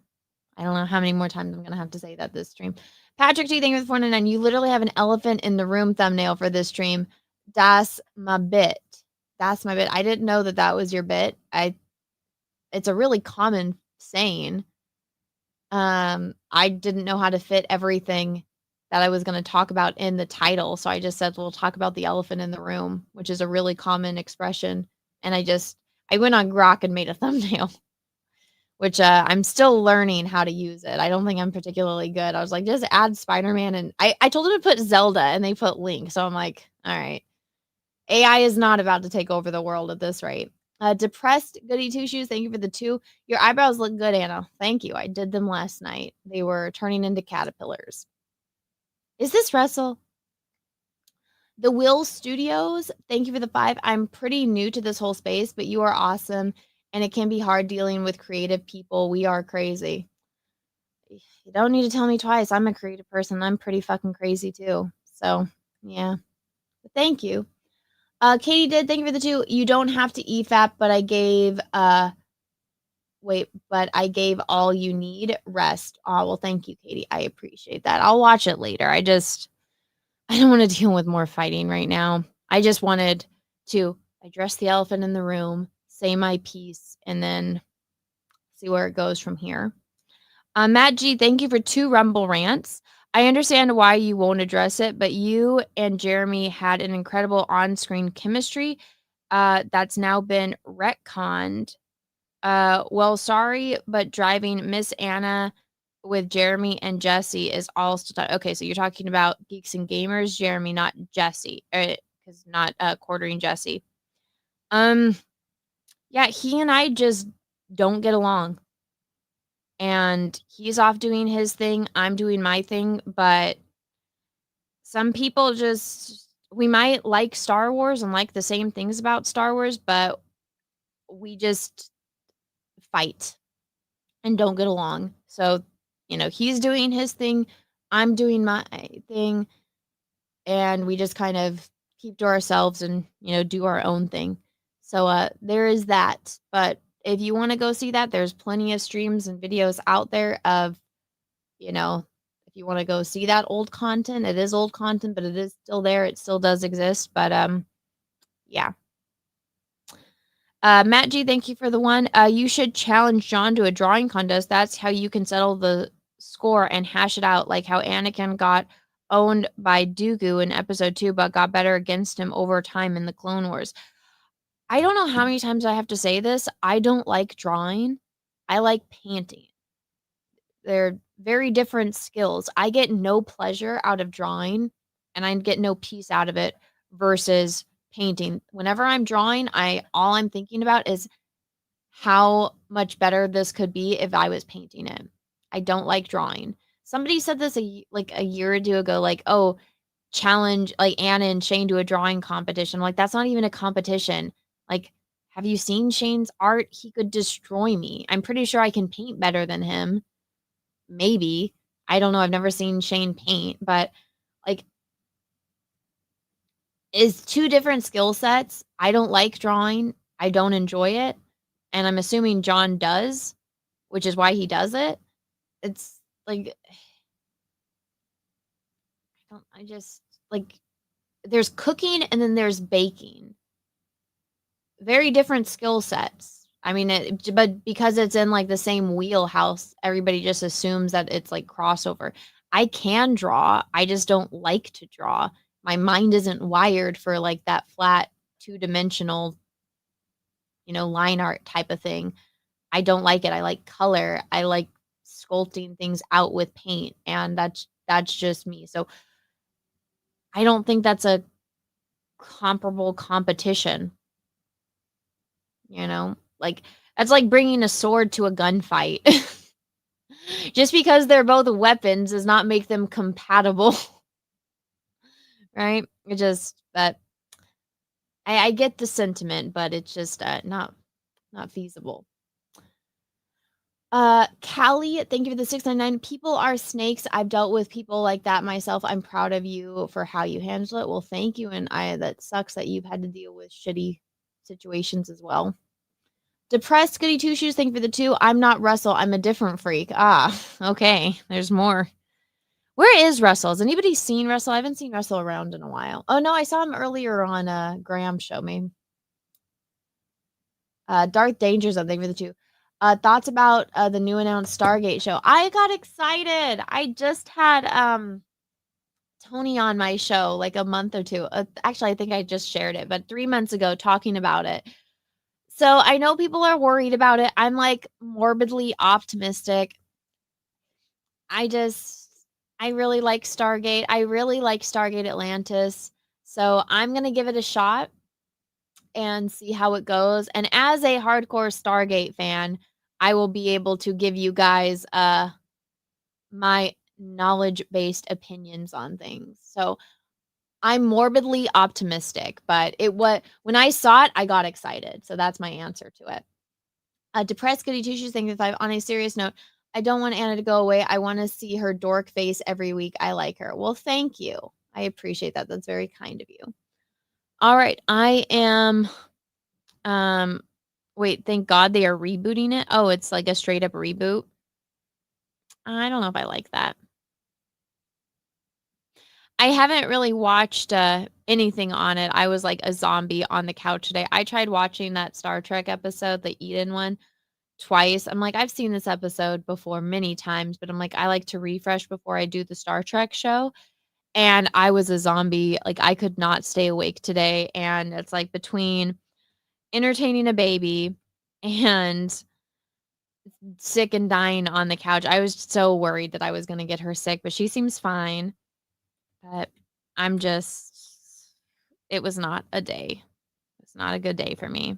I don't know how many more times I'm going to have to say that this stream. Patrick T, thank you for the 499. You literally have an elephant in the room thumbnail for this stream. Das my bit. That's my bit. I didn't know that was your bit. It's a really common saying. I didn't know how to fit everything that I was going to talk about in the title. So I just said, we'll talk about the elephant in the room, which is a really common expression. And I went on Grok and made a thumbnail, which I'm still learning how to use it. I don't think I'm particularly good. I was like, just add Spider-Man. And I told them to put Zelda and they put Link. So I'm like, all right. AI is not about to take over the world at this rate. Depressed Goody Two Shoes, thank you for the 2. Your eyebrows look good, Anna. Thank you. I did them last night. They were turning into caterpillars. Is this Russell? The Will Studios, thank you for the 5. I'm pretty new to this whole space, but you are awesome. And it can be hard dealing with creative people. We are crazy. You don't need to tell me twice. I'm a creative person. I'm pretty fucking crazy too. So, yeah. But thank you. Katie did. Thank you for the 2. You don't have to EFAP, but I gave all you need rest. Oh, well, thank you, Katie. I appreciate that. I'll watch it later. I don't want to deal with more fighting right now. I just wanted to address the elephant in the room, say my piece, and then see where it goes from here. Matt G, thank you for 2 Rumble rants. I understand why you won't address it, but you and Jeremy had an incredible on-screen chemistry that's now been retconned. Well, sorry, but driving Miss Anna with Jeremy and Jesse is all still okay. So you're talking about Geeks and Gamers, Jeremy, not Jesse, because not quartering Jesse. Yeah, he and I just don't get along. And he's off doing his thing. I'm doing my thing. But some people we might like Star Wars and like the same things about Star Wars, but we just fight and don't get along. So, he's doing his thing. I'm doing my thing. And we just kind of keep to ourselves and, do our own thing. So there is that. But if you want to go see that, there's plenty of streams and videos out there of, if you want to go see that old content. It is old content, but it is still there. It still does exist. But yeah. Matt G, thank you for the 1. You should challenge John to a drawing contest. That's how you can settle the score and hash it out, like how Anakin got owned by Dooku in episode 2, but got better against him over time in the Clone Wars. I don't know how many times I have to say this. I don't like drawing. I like painting. They're very different skills. I get no pleasure out of drawing, and I get no peace out of it versus painting. Whenever I'm drawing, all I'm thinking about is how much better this could be if I was painting it. I don't like drawing. Somebody said this a year or 2 ago, like, oh, challenge like Anna and Shane to a drawing competition. Like, that's not even a competition. Like, have you seen Shane's art? He could destroy me. I'm pretty sure I can paint better than him. Maybe. I don't know. I've never seen Shane paint, but is 2 different skill sets. I don't like drawing. I don't enjoy it. And I'm assuming John does, which is why he does it. It's there's cooking and then there's baking. Very different skill sets. I mean, but because it's in the same wheelhouse, everybody just assumes that it's crossover. I can draw. I just don't like to draw. My mind isn't wired for like that flat 2-dimensional, line art type of thing. I don't like it. I like color. I like sculpting things out with paint, and that's just me. So I don't think that's a comparable competition. Like that's like bringing a sword to a gunfight. Just because they're both weapons does not make them compatible. Right? It just that I get the sentiment, but it's just not feasible. Callie, thank you for the 699. People are snakes. I've dealt with people like that myself. I'm proud of you for how you handle it. Well, thank you. And that sucks that you've had to deal with shitty situations as well. Depressed Goody Two Shoes, thank you for the 2. I'm not Russell. I'm a different freak. Okay. There's more. Where is Russell? Has anybody seen Russell? I haven't seen Russell around in a while. Oh no, I saw him earlier on Graham's show, maybe. Darth Dangers, thank you for the 2. Thoughts about the new announced Stargate show. I got excited. I just had Tony on my show like a month or 2. Actually, I think I just shared it, but 3 months ago talking about it. So I know people are worried about it. I'm like morbidly optimistic. I really like Stargate. I really like Stargate Atlantis. So I'm going to give it a shot and see how it goes. And as a hardcore Stargate fan, I will be able to give you guys my knowledge-based opinions on things. So I'm morbidly optimistic, but when I saw it, I got excited. So that's my answer to it. Depressed Goody Two Shoes, thank you. On a serious note, I don't want Anna to go away. I want to see her dork face every week. I like her. Well, thank you. I appreciate that. That's very kind of you. All right. I am wait, thank God they are rebooting it. Oh, it's like a straight up reboot. I don't know if I like that. I haven't really watched anything on it. I was like a zombie on the couch today. I tried watching that Star Trek episode, the Eden one, twice. I'm like, I've seen this episode before many times, but I'm like, I like to refresh before I do the Star Trek show. And I was a zombie. Like, I could not stay awake today. And it's like between entertaining a baby and sick and dying on the couch. I was so worried that I was going to get her sick, but she seems fine. But it was not a day. It's not a good day for me.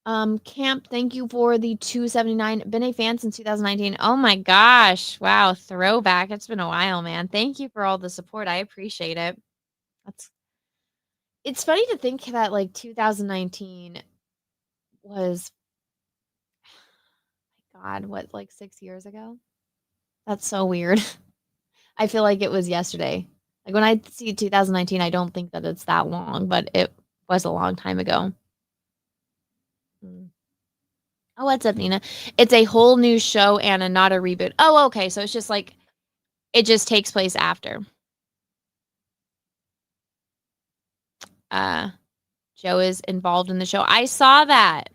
Camp, thank you for the 279. Been a fan since 2019. Oh my gosh. Wow. Throwback. It's been a while, man. Thank you for all the support. I appreciate it. It's funny to think that like 2019 was, God, what, like 6 years ago? That's so weird. I feel like it was yesterday. Like when I see 2019, I don't think that it's that long, but it was a long time ago. Oh, what's up, Nina? It's a whole new show, Anna, not a reboot. Oh, okay. So it's just like, it just takes place after. Joe is involved in the show. I saw that.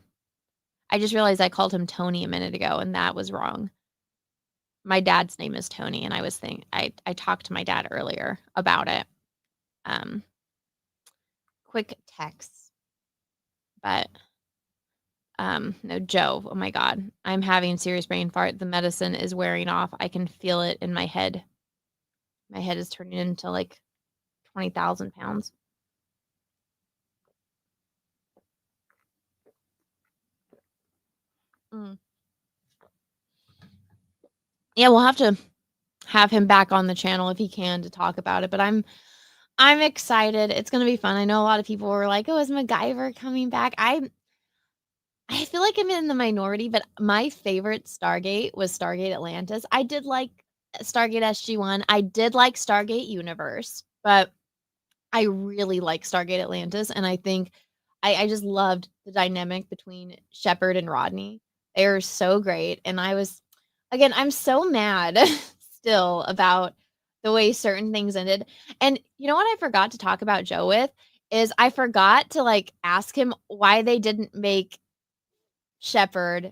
I just realized I called him Tony a minute ago, and that was wrong. My dad's name is Tony, and I talked to my dad earlier about it. Quick text. But no, Joe. Oh my God. I'm having serious brain fart. The medicine is wearing off. I can feel it in my head. My head is turning into like 20,000 pounds. Yeah, we'll have to have him back on the channel if he can to talk about it. But I'm excited. It's gonna be fun. I know a lot of people were like, "Oh, is MacGyver coming back?" I feel like I'm in the minority, but my favorite Stargate was Stargate Atlantis. I did like Stargate SG-1. I did like Stargate Universe, but I really like Stargate Atlantis, and I think I just loved the dynamic between Shepard and Rodney. They were so great, and I'm so mad still about the way certain things ended. And you know what I forgot to talk about Joe with is I forgot to like ask him why they didn't make Shepard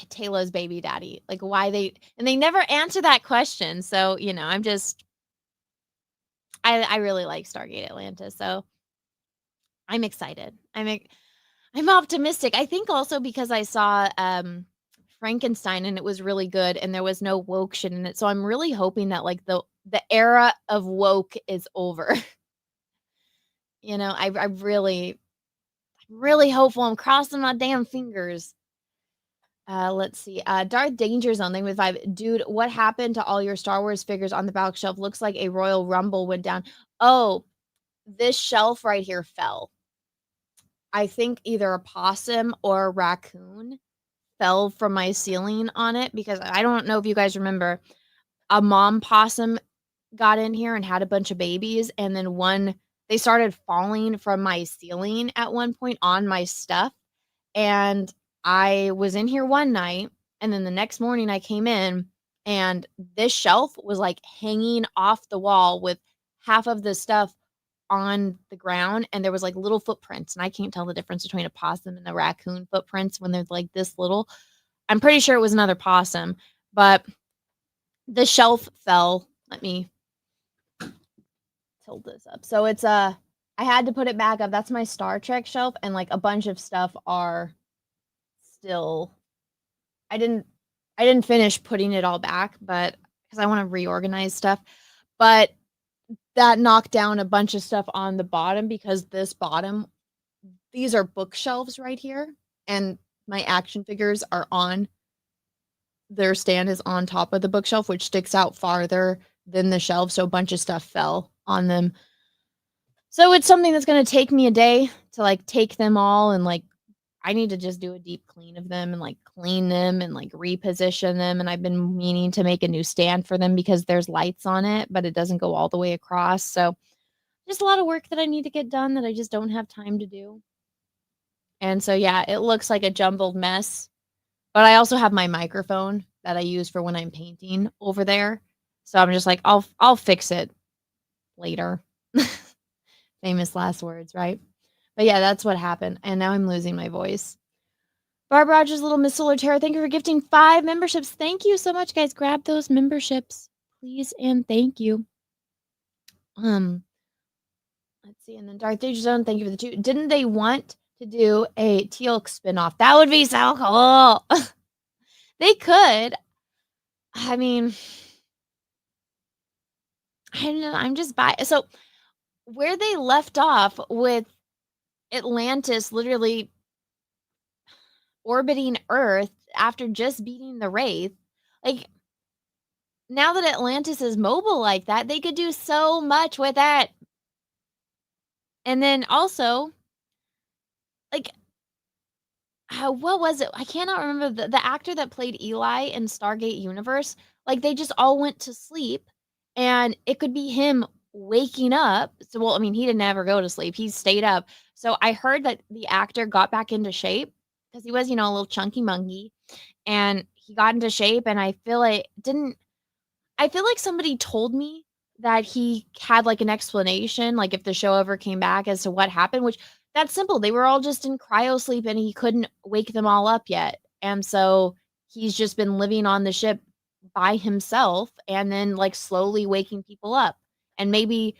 Taylor's baby daddy? Like why they never answer that question. So, you know, I really like Stargate Atlantis. So I'm excited. I'm optimistic. I think also because I saw Frankenstein and it was really good and there was no woke shit in it. So I'm really hoping that like the era of woke is over. You know, I really hopeful. I'm crossing my damn fingers. Let's see. Darth Danger Zone thing with 5. Dude, what happened to all your Star Wars figures on the back shelf? Looks like a Royal Rumble went down. Oh, this shelf right here fell. I think either a possum or a raccoon fell from my ceiling on it because I don't know if you guys remember, a mom possum got in here and had a bunch of babies, and then they started falling from my ceiling at one point on my stuff. And I was in here one night, and then the next morning I came in, and this shelf was like hanging off the wall with half of the stuff on the ground, and there was like little footprints, and I can't tell the difference between a possum and a raccoon footprints when they're like this little. I'm pretty sure it was another possum, but the shelf fell. Let me tilt this up. So it's I had to put it back up. That's my Star Trek shelf, and like a bunch of stuff are still I didn't finish putting it all back, but because I want to reorganize stuff. But that knocked down a bunch of stuff on the bottom because these are bookshelves right here, and my action figures are on their stand is on top of the bookshelf, which sticks out farther than the shelf. So a bunch of stuff fell on them. So it's something that's going to take me a day to like take them all and like I need to just do a deep clean of them and like clean them and like reposition them. And I've been meaning to make a new stand for them because there's lights on it, but it doesn't go all the way across. So just a lot of work that I need to get done that I just don't have time to do. And so, yeah, it looks like a jumbled mess, but I also have my microphone that I use for when I'm painting over there. So I'm just like, I'll fix it later. Famous last words, right? But yeah, that's what happened. And now I'm losing my voice. Barb Rogers, Little Miss Solar Terror, thank you for gifting 5 memberships. Thank you so much, guys. Grab those memberships, please, and thank you. Let's see. And then Darth Danger Zone, thank you for the 2. Didn't they want to do a Teal'c spinoff? That would be so cool. They could. I mean, I don't know. I'm just so where they left off with Atlantis literally orbiting Earth after just beating the Wraith, like now that Atlantis is mobile like that, they could do so much with it. And then also, like, what was it? I cannot remember the actor that played Eli in Stargate Universe. Like, they just all went to sleep, and it could be him waking up. So, well, I mean, he didn't ever go to sleep. He stayed up. So I heard that the actor got back into shape because he was, a little chunky monkey, and he got into shape. And I feel like somebody told me that he had like an explanation, like if the show ever came back as to what happened, which that's simple. They were all just in cryo sleep and he couldn't wake them all up yet. And so he's just been living on the ship by himself and then like slowly waking people up. And maybe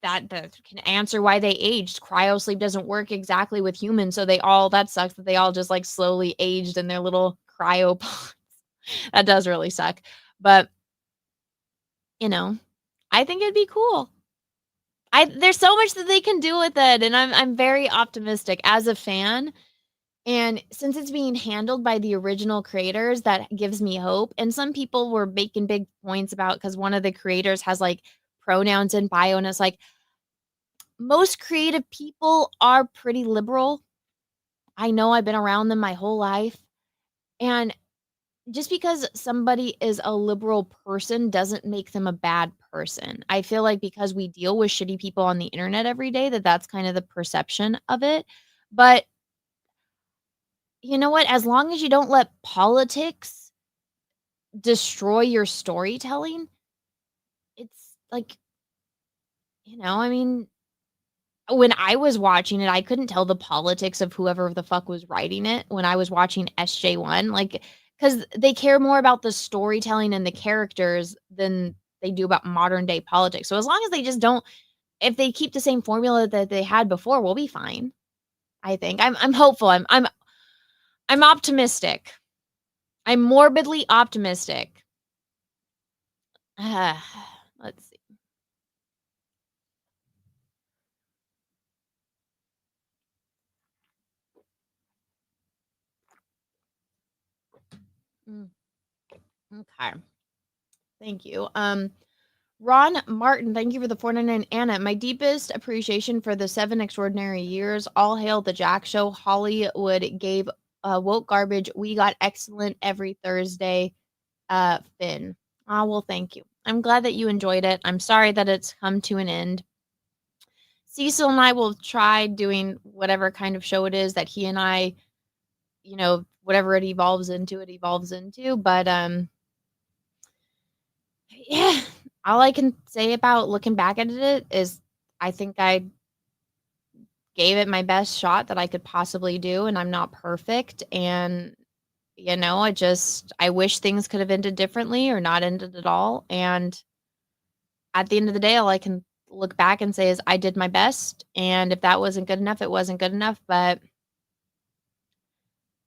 that can answer why they aged. Cryo sleep doesn't work exactly with humans. So that sucks that they all just like slowly aged in their little cryo pods. That does really suck. But I think it'd be cool. There's so much that they can do with it, and I'm very optimistic as a fan. And since it's being handled by the original creators, that gives me hope. And some people were making big points about because one of the creators has like pronouns in bio, and it's like most creative people are pretty liberal. I know I've been around them my whole life, and just because somebody is a liberal person doesn't make them a bad person. I feel like because we deal with shitty people on the internet every day, that's kind of the perception of it. But you know what? As long as you don't let politics destroy your storytelling, it's like, I mean, when I was watching it, I couldn't tell the politics of whoever the fuck was writing it when I was watching SJ1. Like, because they care more about the storytelling and the characters than they do about modern day politics. So as long as they just don't, if they keep the same formula that they had before, we'll be fine. I think I'm hopeful. I'm optimistic. I'm morbidly optimistic. Let's see. Okay. Thank you. Ron Martin, thank you for the 499. Anna, my deepest appreciation for the 7 extraordinary years. All hail the Jack Show. Hollywood gave woke garbage. We got excellent every Thursday. Finn. Well, thank you. I'm glad that you enjoyed it. I'm sorry that it's come to an end. Cecil and I will try doing whatever kind of show it is that he and I, whatever it evolves into. But yeah, all I can say about looking back at it is I think I gave it my best shot that I could possibly do, and I'm not perfect. And, I wish things could have ended differently or not ended at all. And at the end of the day, all I can look back and say is I did my best. And if that wasn't good enough, it wasn't good enough. But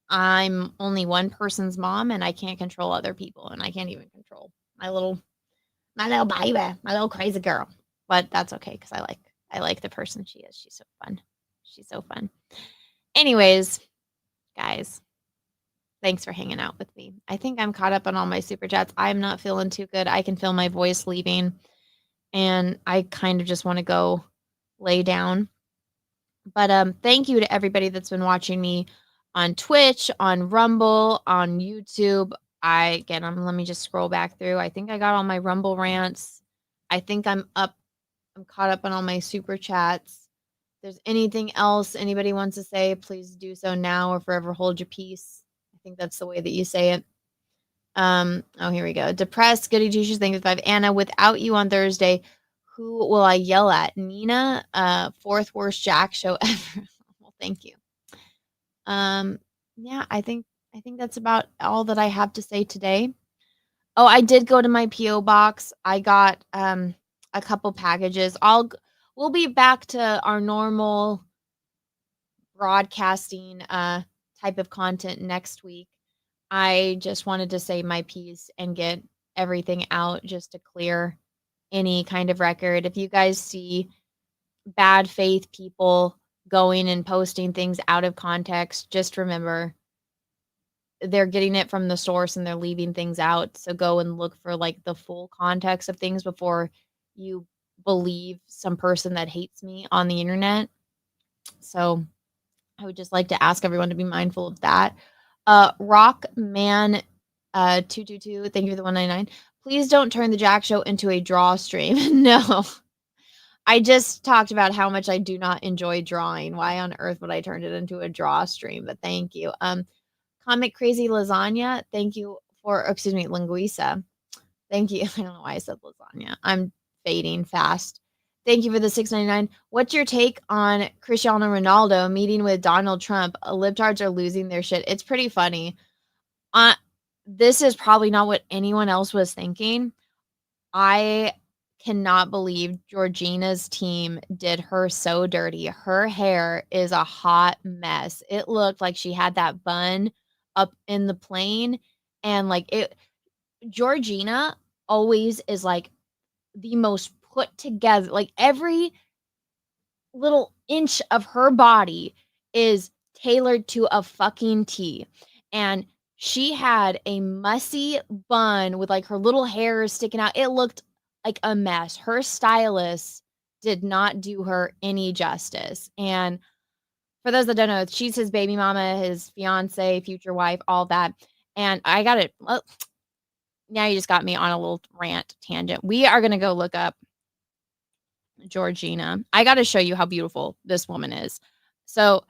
I'm only one person's mom, and I can't control other people, and I can't even control my little baby, my little crazy girl. But that's okay because I like the person she is. She's so fun. Anyways, guys, thanks for hanging out with me. I think I'm caught up on all my super chats. I'm not feeling too good. I can feel my voice leaving, and I kind of just want to go lay down. But thank you to everybody that's been watching me on Twitch, on Rumble, on YouTube. Let me just scroll back through. I think I got all my Rumble rants. I think I'm caught up on all my super chats. If there's anything else anybody wants to say, please do so now or forever hold your peace. I think that's the way that you say it. Here we go. Depressed, goody two shoes, thank you 5. Anna, without you on Thursday, who will I yell at? Nina, 4th worst Jack show ever. Well, thank you. Yeah, I think that's about all that I have to say today. Oh, I did go to my PO box. I got a couple packages. We'll be back to our normal broadcasting type of content next week. I just wanted to say my piece and get everything out just to clear any kind of record. If you guys see bad faith people going and posting things out of context, just remember they're getting it from the source and they're leaving things out. So go and look for like the full context of things before you believe some person that hates me on the internet. So I would just like to ask everyone to be mindful of that. Rockman 222, thank you for the 199. Please don't turn the Jack Show into a draw stream. No. I just talked about how much I do not enjoy drawing. Why on earth would I turn it into a draw stream? But thank you. Comic Crazy Lasagna, thank you for, Linguisa. Thank you. I don't know why I said lasagna. I'm fading fast. Thank you for the $6.99. What's your take on Cristiano Ronaldo meeting with Donald Trump? Libtards are losing their shit. It's pretty funny. This is probably not what anyone else was thinking. I cannot believe Georgina's team did her so dirty. Her hair is a hot mess. It looked like she had that bun up in the plane, and Georgina always is like the most put together, like every little inch of her body is tailored to a fucking T. And she had a mussy bun with like her little hair sticking out. It looked like a mess. Her stylist did not do her any justice. And for those that don't know, she's his baby mama, his fiance, future wife, all that. And I got it. Well, now you just got me on a little rant tangent. We are going to go look up Georgina. I got to show you how beautiful this woman is. So,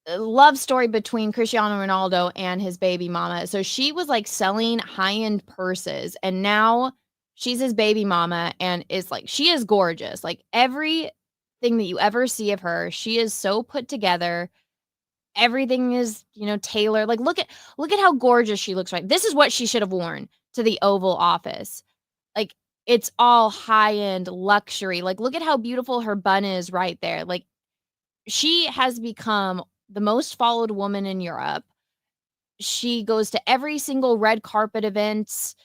love story between Cristiano Ronaldo and his baby mama. So she was like selling high-end purses, and now she's his baby mama and is like, she is gorgeous. Like every thing that you ever see of her. She is so put together. Everything is, tailored. Like look at how gorgeous she looks right. This is what she should have worn to the Oval Office. Like it's all high-end luxury. Like look at how beautiful her bun is right there. Like she has become the most followed woman in Europe. She goes to every single red carpet events,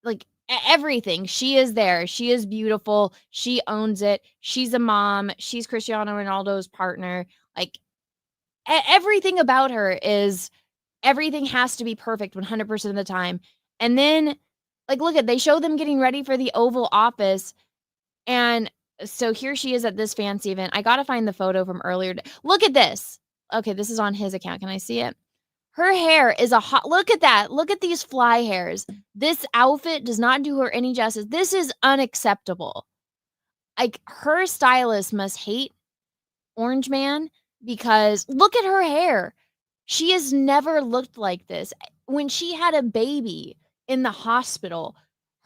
like everything. She is there. She is beautiful. She owns it. She's a mom. She's Cristiano Ronaldo's partner. Like everything about her is, everything has to be perfect 100% of the time. And then like they show them getting ready for the Oval Office, and so here she is at this fancy event. I got to find the photo from earlier. Look at this. Okay, this is on his account. Can I see it? Her hair is a hot, look at that. Look at these fly hairs. This outfit does not do her any justice. This is unacceptable. Like her stylist must hate Orange Man, because look at her hair. She has never looked like this. When she had a baby in the hospital,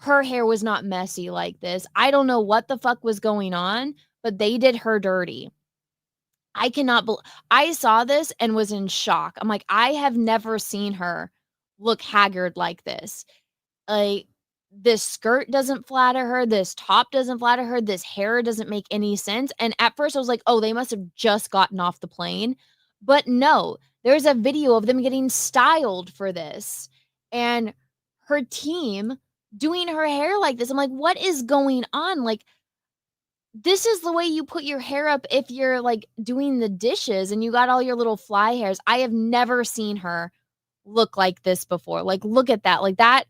her hair was not messy like this. I don't know what the fuck was going on, but they did her dirty. I cannot believe, I saw this and was in shock. I'm like, I have never seen her look haggard like this. Like this skirt doesn't flatter her, this top doesn't flatter her, this hair doesn't make any sense. And at first I was like, oh, they must have just gotten off the plane. But no, there's a video of them getting styled for this and her team doing her hair like this. I'm like, what is going on? Like, this is the way you put your hair up if you're like doing the dishes and you got all your little fly hairs. I have never seen her look like this before. Like, look at that. Like that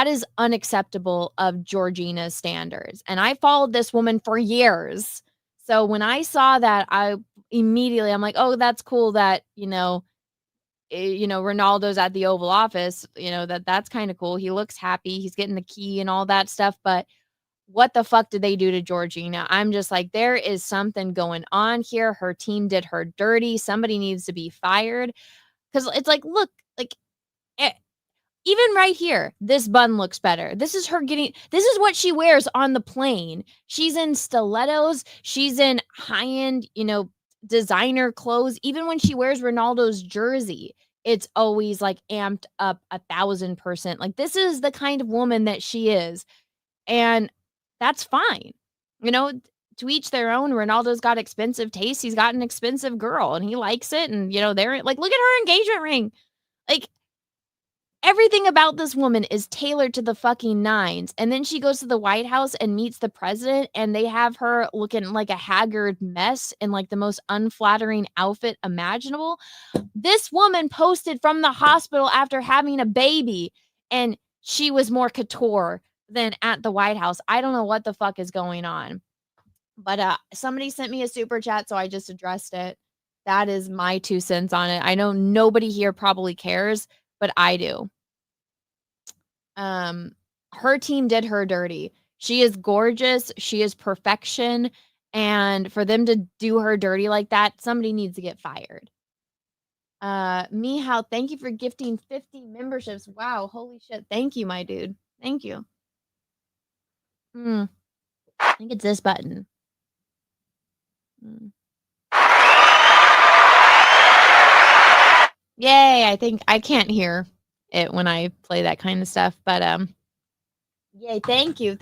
is unacceptable of Georgina's standards. And I followed this woman for years. So when I saw that, I'm like, oh, that's cool that, Ronaldo's at the Oval Office, that's kind of cool. He looks happy. He's getting the key and all that stuff. But what the fuck did they do to Georgina? I'm just like, there is something going on here. Her team did her dirty. Somebody needs to be fired. Because it's like, look, like, even right here, this bun looks better. This is what she wears on the plane. She's in stilettos. She's in high-end, designer clothes. Even when she wears Ronaldo's jersey, it's always like amped up 1,000%. Like, this is the kind of woman that she is. And that's fine. To each their own. Ronaldo's got expensive taste. He's got an expensive girl and he likes it. And, they're like, look at her engagement ring. Like, everything about this woman is tailored to the fucking nines. And then she goes to the White House and meets the president, and they have her looking like a haggard mess in like the most unflattering outfit imaginable. This woman posted from the hospital after having a baby, and she was more couture than at the White House. I don't know what the fuck is going on. But somebody sent me a super chat, so I just addressed it. That is my 2 cents on it. I know nobody here probably cares, but I do. Her team did her dirty. She is gorgeous. She is perfection. And for them to do her dirty like that, somebody needs to get fired. Mihal, thank you for gifting 50 memberships. Wow, holy shit. Thank you, my dude. Thank you. I think it's this button. Yay, I think I can't hear it when I play that kind of stuff, but yay, thank you.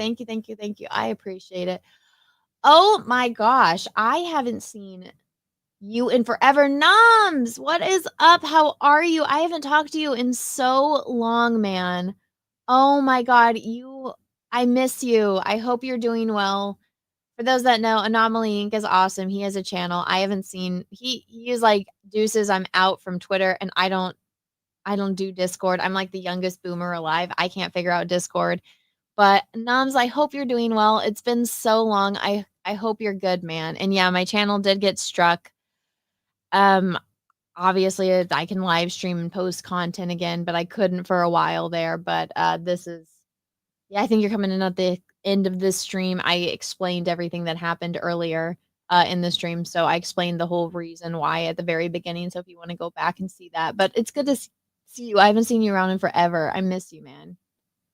I appreciate it. Oh my gosh, I haven't seen you in forever. Noms, what is up? How are you? I haven't talked to you in so long, man. Oh my god, I miss you. I hope you're doing well. For those that know, Anomaly Inc. is awesome. He has a channel. I haven't seen, he is like, deuces, I'm out from Twitter, and I don't do Discord. I'm like the youngest boomer alive. I can't figure out Discord. But Noms, I hope you're doing well. It's been so long. I hope you're good, man. And yeah, my channel did get struck. Obviously I can live stream and post content again, but I couldn't for a while there. But this is, yeah, I think you're coming in at the end of this stream. I explained everything that happened earlier in the stream. So I explained the whole reason why at the very beginning. So if you want to go back and see that, but it's good to see you. I haven't seen you around in forever. I miss you, man.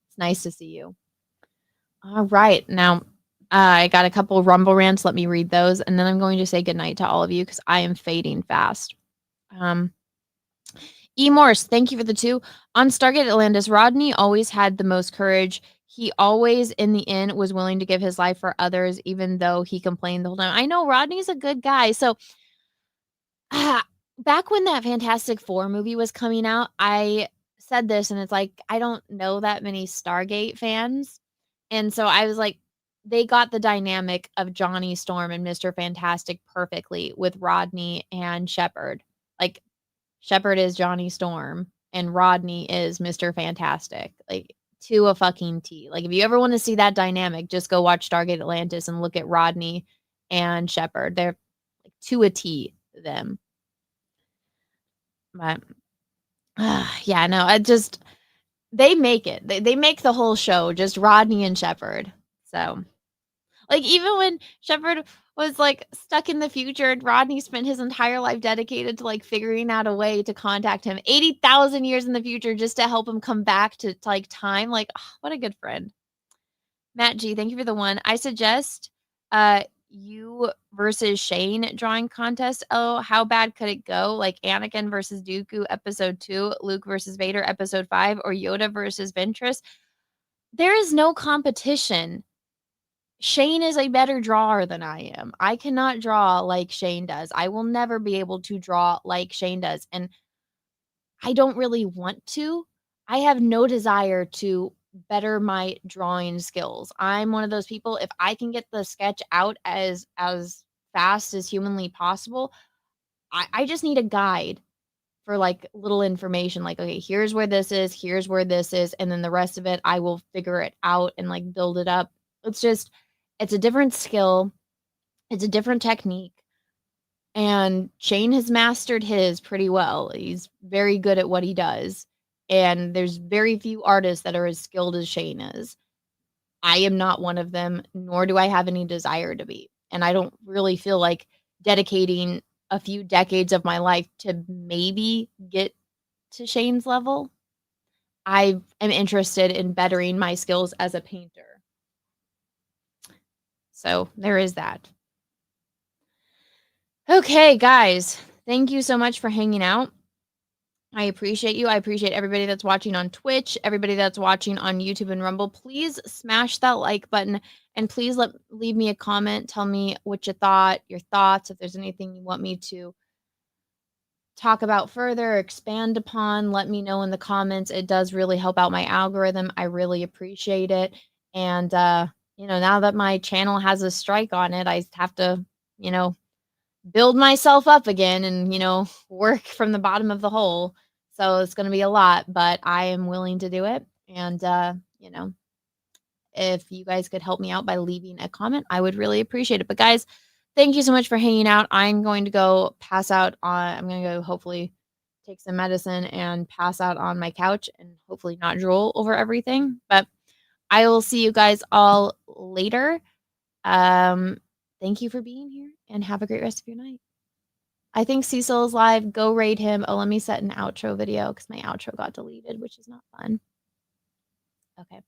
It's nice to see you. All right. Now, I got a couple Rumble rants. Let me read those. And then I'm going to say goodnight to all of you because I am fading fast. E. Morse, thank you for the 2. On Stargate Atlantis, Rodney always had the most courage. He always, in the end, was willing to give his life for others, even though he complained the whole time. I know Rodney's a good guy. So back when that Fantastic Four movie was coming out, I said this, and it's like, I don't know that many Stargate fans. And so I was like, they got the dynamic of Johnny Storm and Mr. Fantastic perfectly with Rodney and Shepard. Like, Shepard is Johnny Storm and Rodney is Mr. Fantastic. Like, to a fucking T. Like, if you ever want to see that dynamic, just go watch Stargate Atlantis and look at Rodney and Shepard. They're like to a T, them. But yeah, no, they make it. They make the whole show just Rodney and Shepard. So, like, even when Shepard was like stuck in the future and Rodney spent his entire life dedicated to like figuring out a way to contact him 80,000 years in the future just to help him come back to like time. Like, oh, what a good friend. Matt G, thank you for the 1. I suggest you versus Shane drawing contest. Oh, how bad could it go? Like Anakin versus Dooku episode 2, Luke versus Vader episode 5, or Yoda versus Ventress. There is no competition. Shane is a better drawer than I am. I cannot draw like Shane does. I will never be able to draw like Shane does. And I don't really want to. I have no desire to better my drawing skills. I'm one of those people, if I can get the sketch out as fast as humanly possible, I just need a guide for like little information. Like, okay, here's where this is, and then the rest of it, I will figure it out and like build it up. It's a different skill. It's a different technique. And Shane has mastered his pretty well. He's very good at what he does. And there's very few artists that are as skilled as Shane is. I am not one of them, nor do I have any desire to be. And I don't really feel like dedicating a few decades of my life to maybe get to Shane's level. I am interested in bettering my skills as a painter. So there is that. Okay, guys, thank you so much for hanging out. I appreciate you. I appreciate everybody that's watching on Twitch, everybody that's watching on YouTube and Rumble. Please smash that like button and please leave me a comment. Tell me what you thought, your thoughts, if there's anything you want me to talk about further, expand upon, let me know in the comments. It does really help out my algorithm. I really appreciate it. And, now that my channel has a strike on it, I have to, build myself up again and, work from the bottom of the hole. So it's going to be a lot, but I am willing to do it. And, if you guys could help me out by leaving a comment, I would really appreciate it. But guys, thank you so much for hanging out. I'm going to go pass out I'm going to go hopefully take some medicine and pass out on my couch and hopefully not drool over everything. But I will see you guys all later. Thank you for being here and have a great rest of your night. I think Cecil is live. Go raid him. Oh, let me set an outro video because my outro got deleted, which is not fun. Okay.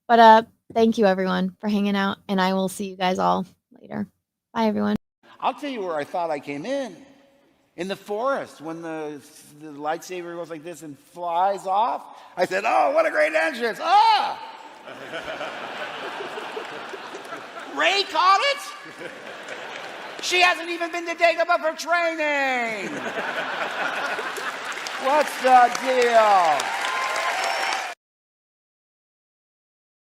But thank you everyone for hanging out, and I will see you guys all later. Bye everyone. I'll tell you where I thought I came in the forest, when the lightsaber goes like this and flies off. I said, oh, what a great entrance. Ah! Ray caught it? She hasn't even been to Dagobah for training. What's the deal?